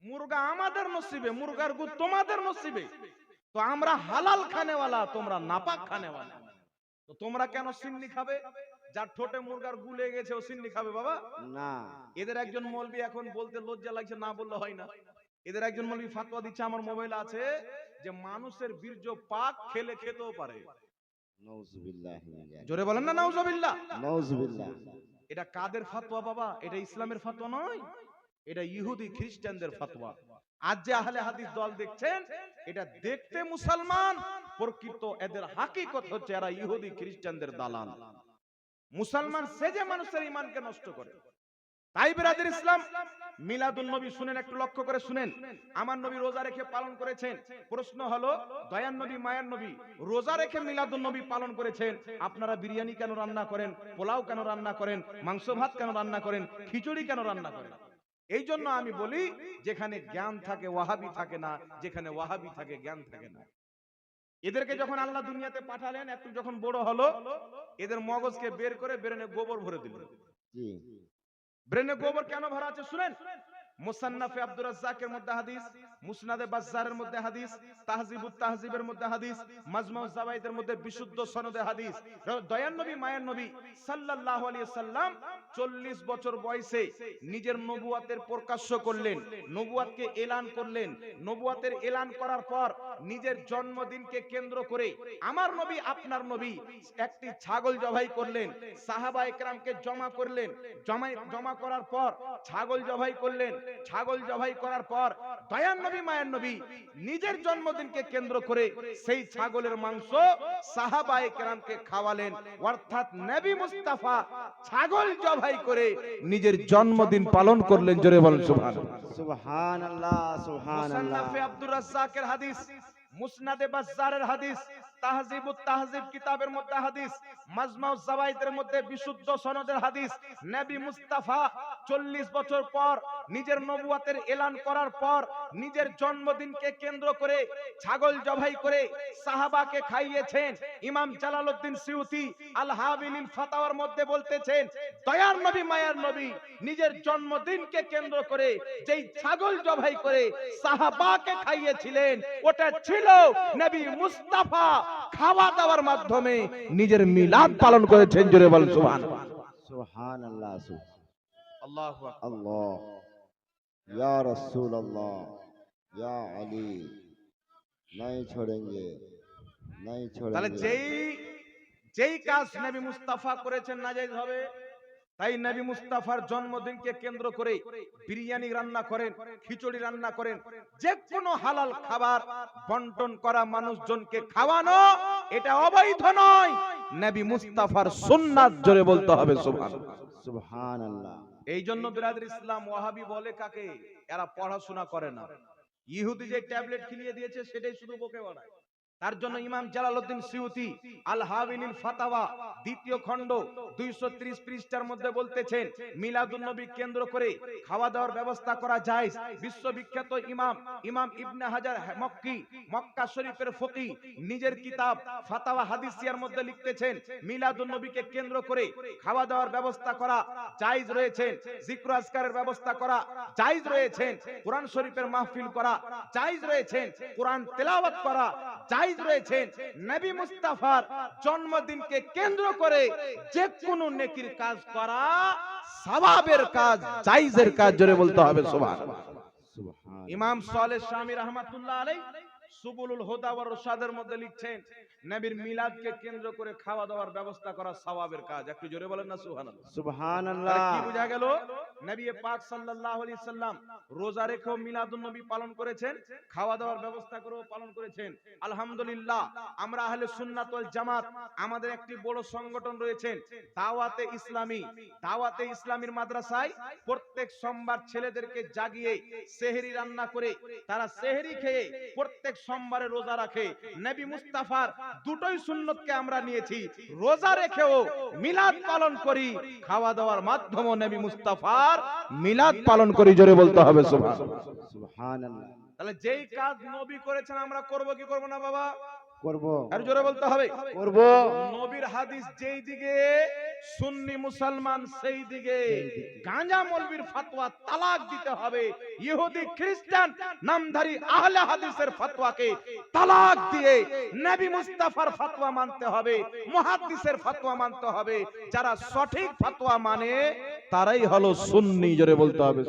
মুরগা আমাদের নসিবে, মুরগার গু তোমাদের নসিবে। তো আমরা হালাল খানেওয়ালা, তোমরা নাপাক খানেওয়ালা। তো তোমরা কেন সিন্নি খাবে? যার ঠোঁটে মুরগার গু লেগে গেছে ও সিন্নি খাবে বাবা? না এদের একজন মৌলবি, এখন বলতে লজ্জা লাগছে, না বললে হয় না, এদের একজন মৌলবি ফাতোয়া দিচ্ছে, আমার মোবাইল আছে, যে মানুষের বীর্য পাক, খেলে খেতেও পারে। নাউজুবিল্লাহি মিন যালিক। জোরে বলেন না নাউজুবিল্লাহ। নাউজুবিল্লাহ। এটা কাদের ফাতোয়া বাবা? এটা ইসলামের ফাতোয়া নয়, এটা ইহুদি খ্রিস্টানদের ফাতোয়া। আজ যে আহলে হাদিস দল দেখছেন, এটা দেখতে মুসলমান, প্রকৃত এদের হাকিকত হচ্ছে এরা ইহুদি খ্রিস্টানদের দালাল। মুসলমান সেজে মানুষের ঈমানকে নষ্ট করে। তাই বিরাদর ইসলাম, মিলাদুন নবী শুনেন, একটু লক্ষ্য করে শুনেন। আমার নবী রোজা রেখে পালন করেছেন। প্রশ্ন হলো, দয়ার নবী মায়ার নবী রোজা রেখে মিলাদুন নবী পালন করেছেন, আপনারা বিরিয়ানি কেন রান্না করেন, পোলাও কেন রান্না করেন, মাংস ভাত কেন রান্না করেন, খিচুড়ি কেন রান্না করেন? এই জন্য আমি বলি, যেখানে জ্ঞান থাকে ওয়াহাবি থাকে না, যেখানে ওয়াহাবি থাকে জ্ঞান থাকে না। এদেরকে যখন আল্লাহ দুনিয়াতে পাঠালেন, একটু যখন বড় হলো, এদের মগজকে বের করে ব্রেনে গোবর ভরে দিলেন। জি ব্রেনে গোবর কেন ভরা আছে শুনেন। মুসান্নাফে আব্দুর রাজ্জাকের মধ্যে হাদিস, মুসনাদে বাজ্জারের মধ্যে হাদিস, তাহজিবুত তাহজিবের মধ্যে হাদিস, মাজমাউজ জাওয়াইদের মধ্যে বিশুদ্ধ সনদে হাদিস। দয়ার নবী মায়ের নবী সাল্লাল্লাহু আলাইহি সাল্লাম 40 বছর বয়সে নিজের নবুয়াতের প্রকাশ্য করলেন, নবুয়াতকে এলান করলেন। নবুয়াতের এলান করার পর নিজের জন্মদিনকে কেন্দ্র করে আমার নবী আপনার নবী একটি ছাগল জবাই করলেন, সাহাবা একরামকে জমা করলেন, জমা করার পর ছাগল জবাই করলেন। ছাগল জবাই করার পর দয়ার নবী মায়ের নবী নিজের জন্মদিনকে কেন্দ্র করে সেই ছাগলের মাংস সাহাবায়ে কেরামকে খাওয়ালেন। অর্থাৎ নবী মুস্তাফা ছাগল জবাই করে নিজের জন্মদিন পালন করলেন। জোরে বলেন সুবহানাল্লাহ। সুবহানাল্লাহ সুবহানাল্লাহ। মুসান্নাফে আব্দুর রাজ্জাকের হাদিস, মুসনাদে বাজ্জারের হাদিস, তাহজিবুত তাহজিব কিতাবের মধ্যে হাদিস, মাজমাউজ জাওয়াইদের মধ্যে বিশুদ্ধ সনদের হাদিস। নবী মুস্তাফা 40 বছর পর নিজের নবুয়াতের এলান করার পর নিজের জন্মদিনকে কেন্দ্র করে ছাগল জবাই করে সাহাবাকে খাইয়েছেন। ইমাম জালালউদ্দিন সিউতি আল হাবিলিল ফাতাওয়ার মধ্যে বলতেছেন, দয়ার নবী মায়ার নবী নিজের জন্মদিনকে কেন্দ্র করে যেই ছাগল জবাই করে সাহাবাকে খাইয়েছিলেন, ওটা ছিল নবী মুস্তাফা খাওয়া দাওয়ার মাধ্যমে নিজের মিলাদ পালন করেছেন। জোরে বলেন সুবহানাল্লাহ। সুবহানাল্লাহ আল্লাহু আকবার। আল্লাহ या रसूल अल्लाह या अली नहीं छोड़ेंगे नहीं তাহলে छोड़ेंगे। যেই কাজ নবী মুস্তাফা করেছেন নাজায়েজ হবে। তাই নবী মুস্তাফার জন্মদিনকে কেন্দ্র করে বিরিয়ানি রান্না করেন, খিচুড়ি রান্না করেন, যে কোনো হালাল খাবার বন্টন করা, মানুষজনকে খাওয়ানো, এটা অবৈধ নয়, নবী মুস্তাফার সুন্নাত। জোরে বলতে হবে সুবহানাল্লাহ। সুবহানাল্লাহ। এই জন্য বিরাদর ইসলাম ওয়াহাবি বলে কাকে? এরা পড়াশোনা করে না। ইহুদি যে ট্যাবলেট খিলিয়ে দিয়েছে সেটাই শুধু বকে বেড়ায়। তার জন্য ইমাম জালালউদ্দিন সিউতি আল হাবিলিল ফাতাওয়া দ্বিতীয় খণ্ড 230 পৃষ্ঠার মধ্যে বলতেছেন, মিলাদুন নবী কেন্দ্র করে খাওয়া দাওয়ার ব্যবস্থা করা যায়। বিশ্ববিখ্যাত ইমাম ইবনে হাজার মক্কি, মক্কা শরীফের ফকি, নিজের কিতাব ফাতাওয়া হাদিসিয়ার মধ্যে লিখতেছেন, মিলাদুন নবীকে কেন্দ্র করে খাওয়া দাওয়ার ব্যবস্থা করা জায়েজ রয়েছে, জিক্র আজকারের ব্যবস্থা করা জায়েজ রয়েছে, কোরআন শরীফের মাহফিল করা জায়েজ রয়েছে, কোরআন তেলাওয়াত করা জায়েজ রয়েছে। নবী মুস্তাফার জন্মদিনকে কেন্দ্র করে যে কোনো নেকির কাজ করা সওয়াবের কাজ, জায়েজের কাজ। জোরে বলতে হবে সুবহানাল্লাহ। সুবহানাল্লাহ। ইমাম সালেহ শামী রাহমাতুল্লাহ আলাইহি সুবুলুল হুদা ওয়ার রশাদের মধ্যে লিখছেন, নবীর মিলাদকে কেন্দ্র করে খাওয়া দাওয়ার ব্যবস্থা করা সওয়াবের কাজ। একটু জোরে বলেন না সুবহানাল্লাহ। সুবহানাল্লাহ। তাহলে কি বোঝা গেল? নবী পাক সাল্লাল্লাহু আলাইহি সাল্লাম রোজা রেখেও মিলাদুন নবী পালন করেছেন, খাওয়া দাওয়ার ব্যবস্থা করেও পালন করেছেন। আলহামদুলিল্লাহ, আমরা আহলে সুন্নাত ওয়াল জামাত, আমাদের একটি বড় সংগঠন রয়েছে দাওয়াতে ইসলামী। দাওয়াতে ইসলামীর মাদ্রাসায় প্রত্যেক সোমবার ছেলেদেরকে জাগিয়ে সেহরি রান্না করে তারা সেহরি খেয়ে প্রত্যেক সোমবারে রোজা রাখে। নবী মুস্তাফার দুটোই সুন্নতকে আমরা নিয়েছি। রোজা রেখেও মিলাদ পালন করি, খাওয়া দাওয়ার মাধ্যমে নবী মুস্তাফার মিলাদ পালন করি। জোরে বলতে হবে সুবহানাল্লাহ। সুবহানাল্লাহ। তাহলে যেই কাজ নবী করেছেন আমরা করব কি করব না বাবা? করব আর জোরে বলতে হবে। করব। নবীর হাদিস যেই দিকে সুন্নি মুসলমান সেই দিকে। গাঁজা মৌলবীর ফতোয়া তালাক দিতে হবে, ইহুদি খ্রিস্টান নামধারী আহলে হাদিসের ফতোয়াকে তালাক দিয়ে নবী মুস্তাফার ফতোয়া মানতে হবে, মুহাদ্দিসের ফতোয়া মানতে হবে। যারা সঠিক ফতোয়া মানে তারাই হলো সুন্নি। জোরে বলতে হবে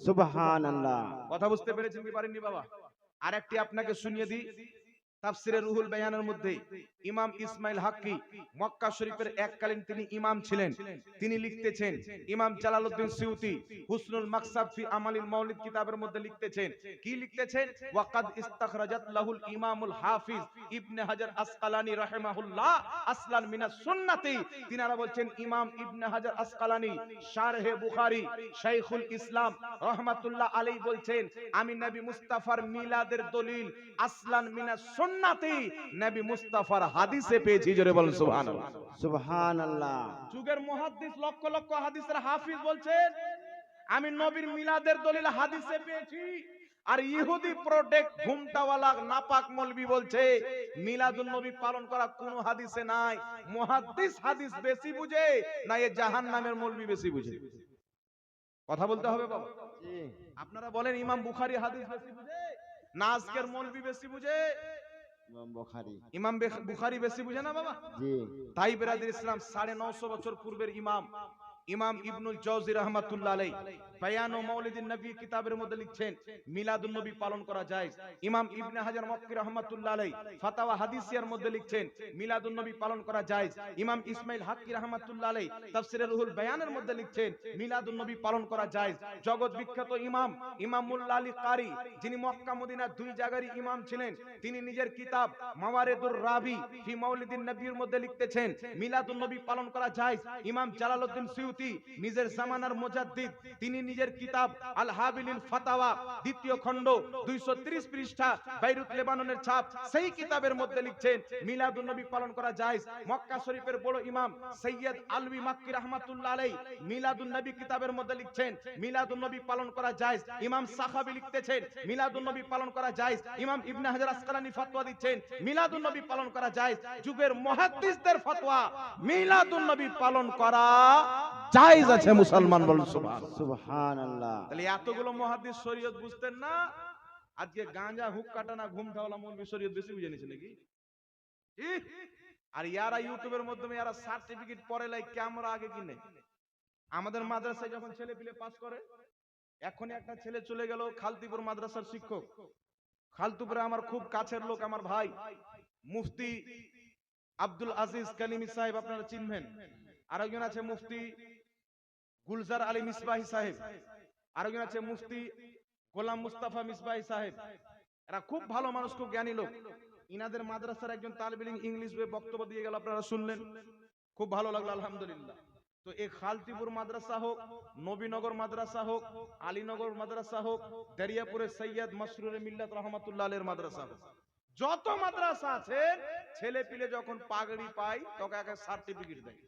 সুবহানাল্লাহ। কথা বুঝতে পেরেছেন কি পারেননি বাবা? আরেকটি আপনাকে শুনিয়ে দিই। তাফসিরে রুহুল বায়ানের মধ্যে ইমাম ইসমাইল হাক্কি মক্কা শরীফের এককালীন তিনি ইমাম ছিলেন, তিনি লিখতেছেন, ইমাম জালালউদ্দিন সিউতি হুসনুল মাকসাদ ফি আমালিল মাউলিদ কিতাবের মধ্যে লিখতেছেন, কি লিখতেছেন? ওয়াকাদ ইস্তাখরাজাত লাহুল ইমামুল হাফিজ ইবনে হাজার আসকালানি রাহিমাহুল্লাহ আসলান মিনাস সুন্নাতি। তিনারা বলছেন ইমাম ইবনে হাজার আসকালানি শারহে বুখারী শাইখুল ইসলাম রাহমাতুল্লাহ আলাইহি বলছেন, আমি নবী মুস্তাফার মিলাদের দলিল আসলান মিনাস সুন্নাতি নবী মুস্তাফার হাদিসে পেয়েছি। জোরে বলেন সুবহানাল্লাহ। সুবহানাল্লাহ। যুগের মুহাদ্দিস লক্ষ লক্ষ হাদিসের হাফিজ বলছেন আমি নবীর মিলাদের দলিল হাদিসে পেয়েছি। আর ইহুদি প্রোডাক্ট ঘুমটাওয়ালা নাপাক মৌলবি বলছে মিলাদুন নবী পালন করা কোনো হাদিসে নাই। মুহাদ্দিস হাদিস বেশি বুঝে না এ জাহান্নামের মৌলবি বেশি বুঝে? কথা বলতে হবে বাবা। জি। আপনারা বলেন ইমাম বুখারী হাদিস বেশি বুঝে না আজকের মৌলবি বেশি বুঝে? ইমাম বুখারী। ইমাম বুখারী বেশি বুঝে না বাবা? জি। তাই বিরাদির ইসলাম 950 বছর পূর্বের ইমাম ইমাম ইবনুল জাওজি রাহমাতুল্লাহ আলাইহি বায়ান ও মাউলিদিন নবী কিতাবের মধ্যে লিখছেন মিলাদুন নবী পালন করা যায়। ইমাম ইবনে হাজার মক্কি রাহমাতুল্লাহ আলাইহি ফাতাওয়া হাদিসিয়ার মধ্যে লিখছেন মিলাদুন নবী পালন করা যায়। ইমাম ইসমাইল হাক্কি রাহমাতুল্লাহ আলাইহি তাফসিরে রুহুল বায়ানের মধ্যে লিখছেন মিলাদুন নবী পালন করা যায়। জগৎ বিখ্যাত ইমাম ইমাম মুল্লা আলী কারি, যিনি মক্কা মদিনা দুই জায়গারই ইমাম ছিলেন, তিনি নিজের কিতাব মাওয়ারিদুর রাবি ফি মাউলিদিন নবীর মধ্যে লিখতেছেন মিলাদুন নবী পালন করা যায়। ইমাম জালালউদ্দিন সিউতি নিজের জামানার মুজাদ্দিদ, তিনি নিজের কিতাব আল হাবিলিল ফাতাওয়া দ্বিতীয় খণ্ড 230 পৃষ্ঠা বাইরুত লেবাননের ছাপ, সেই কিতাবের মধ্যে লিখছেন মিলাদুন নবী পালন করা যায়। মক্কা শরীফের বড় ইমাম সৈয়দ আলবী মাক্কি রাহমাতুল্লাহ আলাইহি মিলাদুন নবী কিতাবের মধ্যে লিখছেন মিলাদুন নবী পালন করা যায়। ইমাম সাখাবী লিখতেছেন মিলাদুন নবী পালন করা যায়। ইমাম ইবনে হাজার আসকালানি ফতোয়া দিচ্ছেন মিলাদুন নবী পালন করা যায়। যুগের মুহাদ্দিসদের ফতোয়া মিলাদুন নবী পালন করা জায়েজ আছে। মুসলমান বলুন সুবহানাল্লাহ। সুবহানাল্লাহ। তাহলে এতগুলো মুহাদ্দিস শরীয়ত বুঝতেন না, আজকে গাঁজা হুক কাটানা ঘুমটাওয়ালা মৌলবি শরীয়ত বেশি বুঝে নিছে নাকি? আর ইয়ারা ইউটিউবের মাধ্যমে ইয়ারা সার্টিফিকেট পরে লাই ক্যামেরা আগে কিনে। আমাদের মাদ্রাসায় যখন ছেলে পিলে পাস করে, এখনই একটা ছেলে চলে গেল খালতিপুর মাদ্রাসার শিক্ষক। খালতুপুরে আমার খুব কাছের লোক, আমার ভাই মুফতি আব্দুল আজিজ কালিমি সাহেব, আপনারা চিনবেন। আরেকজন আছে মুফতি গুলজার আলী মিসবাহি সাহেব, আরেকজন আছে মুফতি গোলাম মুস্তাফা মিসবাহি সাহেব। এরা খুব ভালো মানুষ, খুব জ্ঞানী লোক। ইনাদের মাদ্রাসার একজন তালিব ইলম ইংলিশ বক্তব্য দিয়ে গেল, আপনারা শুনলেন, খুব ভালো লাগলো আলহামদুলিল্লাহ। তো এই খালতিপুর মাদ্রাসা হোক, নবীনগর মাদ্রাসা হোক, আলীনগর মাদ্রাসা হোক, দরিয়াপুরের সৈয়দ মাসরুরে মিল্লাত রহমাতুল্লাহ আলাইহির মাদ্রাসা হোক, যত মাদ্রাসা আছে ছেলে পিলে যখন পাগড়ি পায় তখন একটা সার্টিফিকেট দেয়।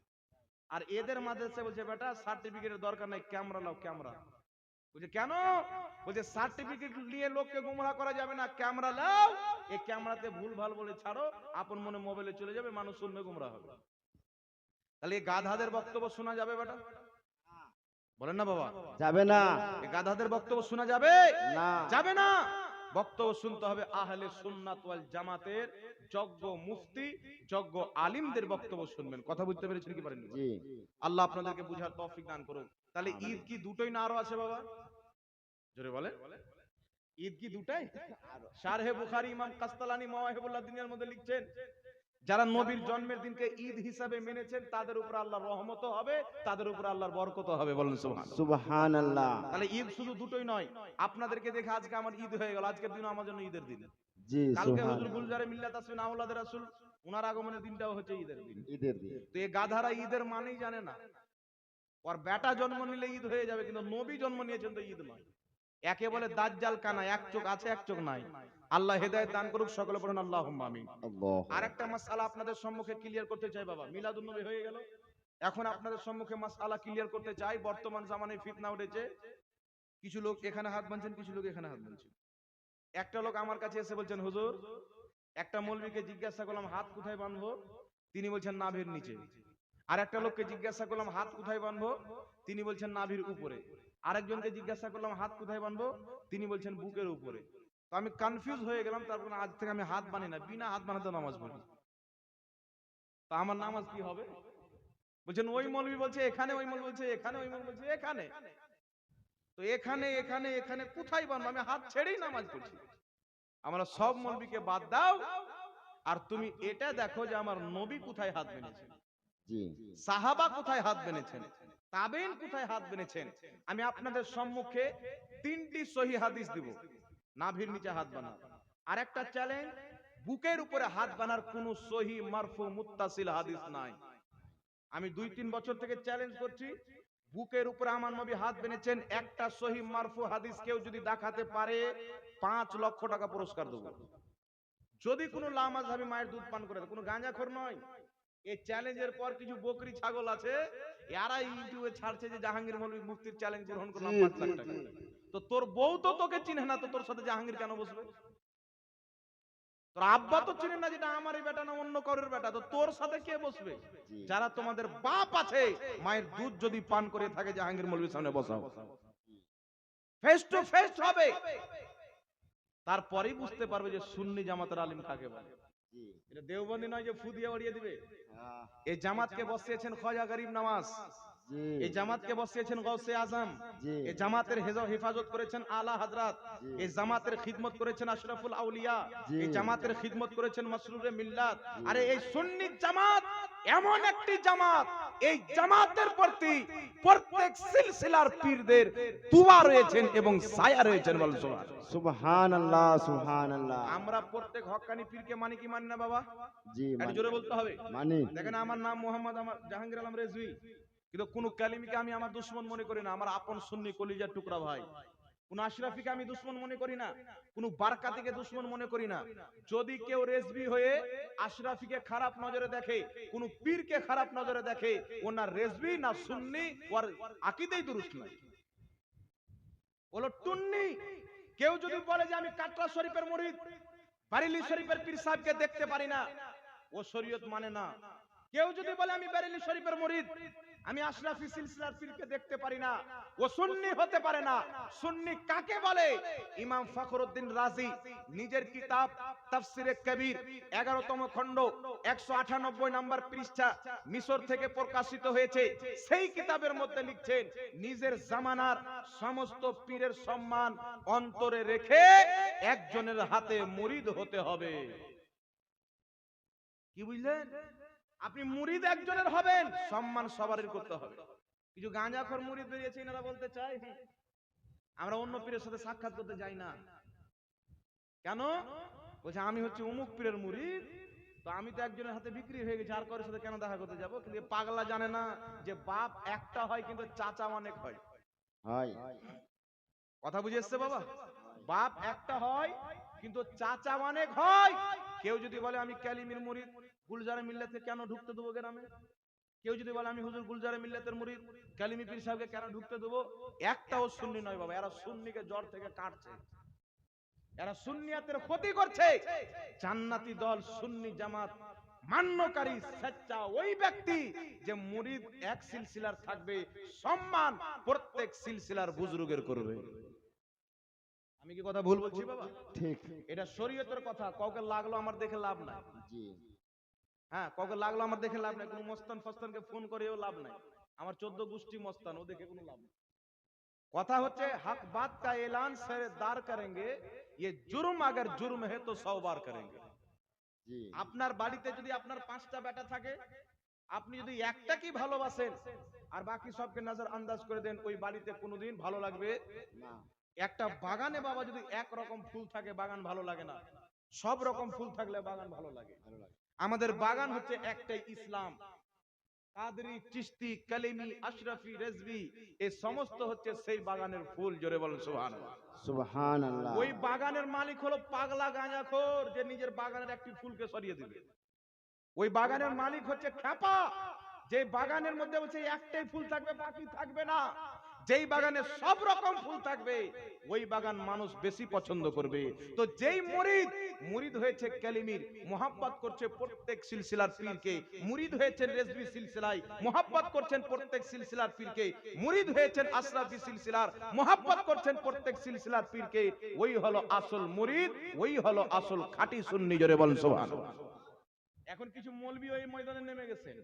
আর এদের মাদ্রাসায় বলছে বেটা সার্টিফিকেটের দরকার নাই, ক্যামেরা নাও ক্যামেরা। বলছে কেন? বলছে সার্টিফিকেট নিয়ে লোককে গুমরাহ করা যাবে না, ক্যামেরা নাও, এই ক্যামেরাতে ভুল ভাল বলে ছাড়ো, আপন মনে মোবাইলে চলে যাবে, মানুষ শুনবে, গুমরাহ হবে। তাহলে এই গাধাদের বক্তব্য শোনা যাবে বেটা? বলেন না বাবা, যাবে না। এই গাধাদের বক্তব্য শোনা যাবে না। যাবে না। বক্তব্য শুনতে হবে আহলে সুন্নাত ওয়াল জামাতের যোগ্য মুফতি, যোগ্য আলিমদের বক্তব্য শুনবেন। কথা বুঝতে পেরেছেন কি পারেননি? জি। আল্লাহ আপনাদেরকে বুঝার তৌফিক দান করুন। তাহলে ঈদ কি দুটোই না আরো আছে বাবা? জোরে বলে, ঈদ কি দুটাই? শারহে বুখারী ইমাম কাসতালানি মাওয়াহিবুল্লাহ দিনের মধ্যে লিখছেন যারা নবীর জন্মের দিনকে ঈদ হিসাবে মেনেছেন তাদের উপর আল্লাহর রহমত হবে, তাদের উপর আল্লাহর বরকত হবে। বলেন সুবহানাল্লাহ। সুবহানাল্লাহ। তাহলে ঈদ শুধু দুটোই নয়। আপনাদেরকে দেখে আজকে আমার ঈদ হয়ে গেল, আজকের দিন আমার জন্য ঈদের দিন। জি। কালকে হুজুর সুবহানাল্লাহ। গুলজারে মিল্লাত আসবেন আওলাদের রাসূল, ওনার আগমনের দিনটাও হচ্ছে ঈদের দিন। ঈদের দিন। তো এই গাধারা ঈদের মানেই জানে না। ওর বেটা জন্ম নিলে ঈদ হয়ে যাবে, কিন্তু নবী জন্ম নিয়েছেন তো ঈদ নয়। একে বলে দাজ্জাল কানা, এক চোখ আছে এক চোখ নাই। আল্লাহ হেদায়েত দান করুক, সকলে পড়ুন আল্লাহুম্মা আমিন। আল্লাহ। আরেকটা মাসআলা আপনাদের সম্মুখে ক্লিয়ার করতে চাই বাবা, মিলাদুন নবী হয়ে গেল, এখন আপনাদের সম্মুখে মাসআলা ক্লিয়ার করতে চাই। বর্তমান জামানায় ফিতনা উঠেছে, কিছু লোক এখানে হাত বাঁধছেন, কিছু লোক এখানে হাত বাঁধছেন। একটা লোক আমার কাছে এসে বলছেন, হুজুর একটা মৌলবীকে জিজ্ঞাসা করলাম হাত কোথায় বাঁধবো, তিনি বলছেন নাভির নিচে। আর একটা লোককে জিজ্ঞাসা করলাম হাত কোথায় বাঁধবো, তিনি বলছেন নাভির উপরে। আরেকজনকে জিজ্ঞাসা করলাম হাত কোথায় বাঁধবো, তিনি বলছেন বুকের উপরে। তো আমি কনফিউজ হয়ে গেলাম, তারপর আজ থেকে আমি হাত বানি না, বিনা হাত বানাতে নামাজ পড়ি। তা আমার নামাজ কি হবে? বলছেন ওই মৌলবী বলছে এখানে, ওই মৌলবী বলছে এখানে, ওই মৌলবী বলছে এখানে। তো এখানে এখানে এখানে কোথায় বানবো? আমি হাত ছেড়েই নামাজ পড়ছি। আমরা সব মৌলবীকে বাদ দাও, আর তুমি এটা দেখো যে আমার নবী কোথায় হাত বেঁধেছেন, জি। সাহাবা কোথায় হাত বেঁধেছেন, তাবেইন কোথায় হাত বেঁধেছেন। আমি আপনাদের সম্মুখে 3টি সহিহ হাদিস দিব। নাভির নিচে হাত বানা। আর একটা চ্যালেঞ্জ, বুকের উপরে হাত বানার কোন সহিহ মারফু মুত্তাসিল হাদিস নাই। আমি 2-3 বছর থেকে চ্যালেঞ্জ করছি, বুকের উপরে আমার নবী হাত বেঁধেছেন, একটা সহিহ মারফু হাদিস কেউ যদি দেখাতে পারে 5 লক্ষ টাকা পুরস্কার দেব। যদি কোনো লামাযহাবী মায়ের দুধ পান করে, কোনো গাঁজাখোর নয়। এই চ্যালেঞ্জের পর কিছু বকরি ছাগল আছে, এরা ইউটিউবে ছাড়ছে যে জাহাঙ্গীর মৌলভী মুফতির চ্যালেঞ্জ গ্রহণ করলাম 5 লাখ টাকা। তো তোর বউ তো তোকে চিনে না, তো তোর সাথে জাহাঙ্গীর কেন বসবে? তোর আব্বা তো চিনে না যেটা আমারই বেটা না অন্য কারোর বেটা, তো তোর সাথে কে বসবে? যারা তোমাদের বাপ আছে, মায়ের দুধ যদি পান করে থাকে, জাহাঙ্গীর মৌলভীর সামনে বসাও, ফেস টু ফেস হবে, তারপরেই বুঝতে পারবে যে সুন্নি জামাতের আলিম কাকে বলে। এটা দেওবন্দি নয় যে ফু দিয়ে উড়িয়ে দিবে। এই জামাতকে বসিয়েছেন খাজা গরিব নওয়াজ, এই জামাতকে বসিয়েছেন গৌসে আজম, এই জামাতের হেফাজত করেছেন আলা হযরত, এই জামাতের খিদমত করেছেন আশরাফুল আউলিয়া, এই জামাতের খিদমত করেছেন মাসরুরে মিল্লাত। আরে এই সুন্নি জামাত এমন একটি জামাত, এই জামাতের প্রতি প্রত্যেক সিলসিলার পীরদের দুআ রয়েছেন এবং ছায়া রয়েছেন। বল সুবহানাল্লাহ, সুবহানাল্লাহ। আমরা প্রত্যেক হক্কানি পীরকে মানি কি মানি না বাবা? জি, একটু জোরে বলতে হবে। মানি। দেখেন আমার নাম মোহাম্মদ, আমার জাহাঙ্গীর আলম রেজভী, কিন্তু কোন কালিমিকে আমি আমার দুশমন মনে করি না। আমার আপন সুন্নি কলিজার টুকরা ভাই। কোন আশরাফিকে আমি দুশমন মনে করি না, কোন বারকাতিকে দুশমন মনে করি না। যদি কেউ রেজভী হয়ে আশরাফিকে খারাপ নজরে দেখে, কোন পীরকে খারাপ নজরে দেখে, ওনার রেজভী না সুন্নি, ওর আকীদাই দুরুস্ত নাই, বলো টুন্নি। কেউ যদি বলে যে আমি কাটরা শরীফের মুরিদ, বারেলী শরীফের পীর সাহেবকে দেখতে পারি না, ও শরীয়ত মানে না। কেউ যদি বলে আমি বারেলী শরীফের মুরিদ, আমি আশরাফি সিলসিলার পীরকে দেখতে পারি না, ও সুন্নি হতে পারে না। সুন্নি কাকে বলে? ইমাম ফখরুদ্দিন রাজি নিজের কিতাব তাফসিরে কবির 11তম খণ্ড 198 নম্বর পৃষ্ঠা, মিশর থেকে প্রকাশিত হয়েছে, সেই কিতাবের মধ্যে লিখছেন নিজের জামানার সমস্ত পীরের সম্মান অন্তরে রেখে একজনের হাতে মুরিদ হতে হবে। কি বুঝলেন? আপনি মুরিদ একজনের হবেন, সম্মান সবারই করতে হবে। কিছু গাঁজাখোর মুরিদ বেরিয়েছে, এনারা বলতে চায় আমরা অন্য পীরের সাথে সাক্ষাৎ করতে যাই না। কেন? বলছে আমি হচ্ছে অমুক পীরের মুরিদ, তো আমি তো একজনের হাতে বিক্রি হয়ে গেছি, আর কারোর সাথে কেন দেখা করতে যাবো? কিন্তু পাগলা জানে না যে বাপ একটা হয় কিন্তু চাচা অনেক হয়। কথা বুঝে এসছে বাবা? বাপ একটা হয় কিন্তু চাচা অনেক হয়। কেউ যদি বলে আমি কালিমির মুরিদ, গুলজারে মিল্লাতে কেন ঢুকতে দেবো গ্রামে? কেউ যদি বলে আমি হুজুর গুলজারে মিল্লাতের মুরিদ, কালিমি পীর সাহেবকে কেন ঢুকতে দেবো? একটাও সুন্নি নয় বাবা, এরা সুন্নিকে জড় থেকে কাটছে, এরা সুন্নিয়াতের ক্ষতি করছে। জান্নাতি দল সুন্নি জামাত মান্যকারী সচ্চা ওই ব্যক্তি যে মুরিদ এক সিলসিলার থাকবে, সম্মান প্রত্যেক সিলসিলার বুজুর্গের করবে। আমি কি কথা ভুল বলছি বাবা? ঠিক। এটা শরীয়তের কথা। কাউকে লাগলো আমার দেখে লাভ নাই। জি। হ্যাঁ, কাউকে লাগলো আমার দেখে লাভ নাই। কোনো মস্তান ফস্তানকে ফোন করেও লাভ নাই। আমার 14 গোষ্ঠী মস্তান, ও দেখে কোনো লাভ নাই। কথা হচ্ছে হক বাত কা এলান সরদার করেंगे, ये जुर्म अगर जुर्म है तो 100 बार करेंगे। জি। আপনার বাড়িতে যদি আপনার 5টা বেটা থাকে, আপনি যদি একটা কি ভালোবাসেন আর বাকি সবকে নজর আন্দাজ করে দেন, ওই বাড়িতে কোনোদিন ভালো লাগবে না। একটা বাগানে বাবা যদি এক রকম ফুল থাকে, বাগান ভালো লাগে না। সব রকম ফুল থাকলে বাগান ভালো লাগে। আমাদের বাগান হচ্ছে একটাই, ইসলাম। কাদরি, চিশতি, কালিমি, আশরাফি, রেজভি, এই সমস্ত হচ্ছে সেই বাগানের ফুল। জোরে বলেন সুবহানাল্লাহ। সুবহানাল্লাহ। ওই বাগানের মালিক হলো পাগলা গাঁজাখোর, যে নিজের বাগানের একটি ফুলকে সরিয়ে দিবে। ওই বাগানের মালিক হচ্ছে খ্যাপা, যে বাগানের মধ্যে বলছে একটাই ফুল থাকবে, বাকি থাকবে না। যেই বাগানে সব রকম ফুল থাকবে, ওই বাগান মানুষ বেশি পছন্দ করবে। তো যেই মুরিদ হয়েছে কালিমির, মোহাব্বত করছে প্রত্যেক সিলসিলার পীরকে, মুরিদ হয়েছেন রেজভি সিলসিলায়, মোহাব্বত করছেন প্রত্যেক সিলসিলার পীরকে, মুরিদ হয়েছেন আশরাফি সিলসিলার, মোহাব্বত করছেন প্রত্যেক সিলসিলার পীরকে, ওই হলো আসল মুরিদ, ওই হলো আসল খাঁটি সুন্নি। জোরে বলেন সুবহানাল্লাহ। এখন কিছু মৌলবী ওই ময়দানে নেমে গেছেন।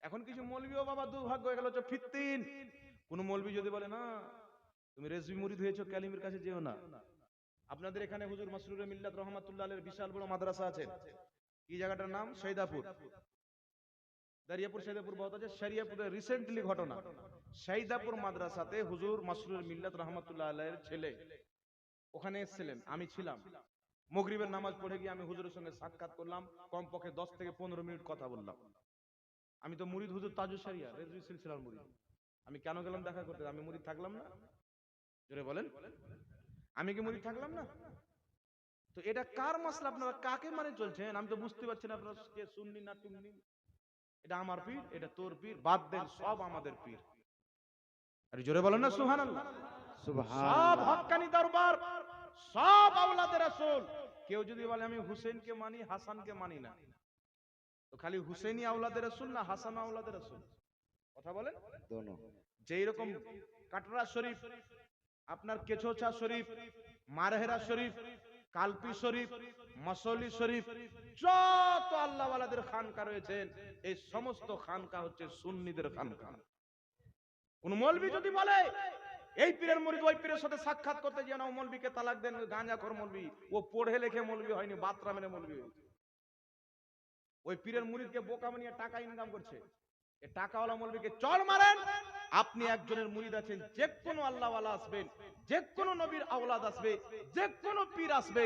এখন কিছু মৌলবীও বাবা দুর্ভাগ্য হয়ে গেল, ফিত্তিন। কোন মৌলবী যদি বলে না তুমি রেজভি মুরিদ হয়েছো, কালিমের কাছে যেও না। আপনাদের এখানে হুজুর মাসরুর মিল্লাত রহমাতুল্লাহ আলাইহির বিশাল বড় মাদ্রাসা আছে। কি জায়গাটার নাম? শহীদাপুর, দারিয়াপুর শহীদাপুর বহুত আছে। শরিয়াপুরে রিসেন্টলি ঘটনা, শহীদাপুর মাদ্রাসাতে হুজুর মাসরুর মিল্লাত রহমাতুল্লাহ আলাইহির ছেলে ওখানে এসেছিলেন, আমি ছিলাম। মাগরিবের নামাজ পড়ে গিয়ে আমি হুজুরের সঙ্গে সাক্ষাৎ করলাম, কমপক্ষে 10 থেকে 15 মিনিট কথা বললাম। আমি তো মুরিদ হুজুর তাজুস শরিয়া রেজভি সিলসিলার মুরিদ। আমি কেন গেলাম দেখা করতে? আমি মুরিদ থাকলাম না? জোরে বলেন, আমি কি মুরিদ থাকলাম না? তো এটা কার মাসলা? আপনারা কাকে মানে চলছেন? আমি তো বুঝতে পারছি না আপনারা কে সুন্নি না টুন্নি। এটা আমার পীর, এটা তোর পীর, বাদ দেন, সব আমাদের পীর। আরে জোরে বলেন না সুবহানাল্লাহ। সব সুবহানাল্লাহ। হক্কানি দরবার, সব আওলাদের রাসূল। কেউ যদি বলে আমি হুসেনকে মানি, হাসানকে মানি না, তো খালি হুসেনি আওলাদের রাসূল না হাসান আওলাদের রাসূল? কথা বলেন। দোনো। যেই রকম কাটরা শরীফ, আপনার কেছোচা শরীফ, মারহেরা শরীফ, কালপি শরীফ, মাসলি শরীফ, যত আল্লাহওয়ালাদের খানকা রয়েছেন, এই সমস্ত খানকা হচ্ছে সুন্নিদের খানকা। কোন মৌলবী যদি বলে এই পীরের মুরিদ ওই পীরের সাথে সাক্ষাৎ করতে যেন ও মৌলবীকে তালাক দেন, ওই গাঁজাখোর মৌলবী, ও পড়ে লেখে মৌলবী হয়নি, বাতরা মেরে মৌলবী হয়েছে। ওই পীরের মুরিদকে বোকা বানিয়ে টাকা ইনকাম করছে। এই টাকাওয়ালা মৌলবীকে চড় মারেন। আপনি একজনের মুরিদ আছেন, যে কোনো আল্লাহওয়ালা আসবেন, যে কোনো নবীর আওলাদ আসবে, যে কোনো পীর আসবে,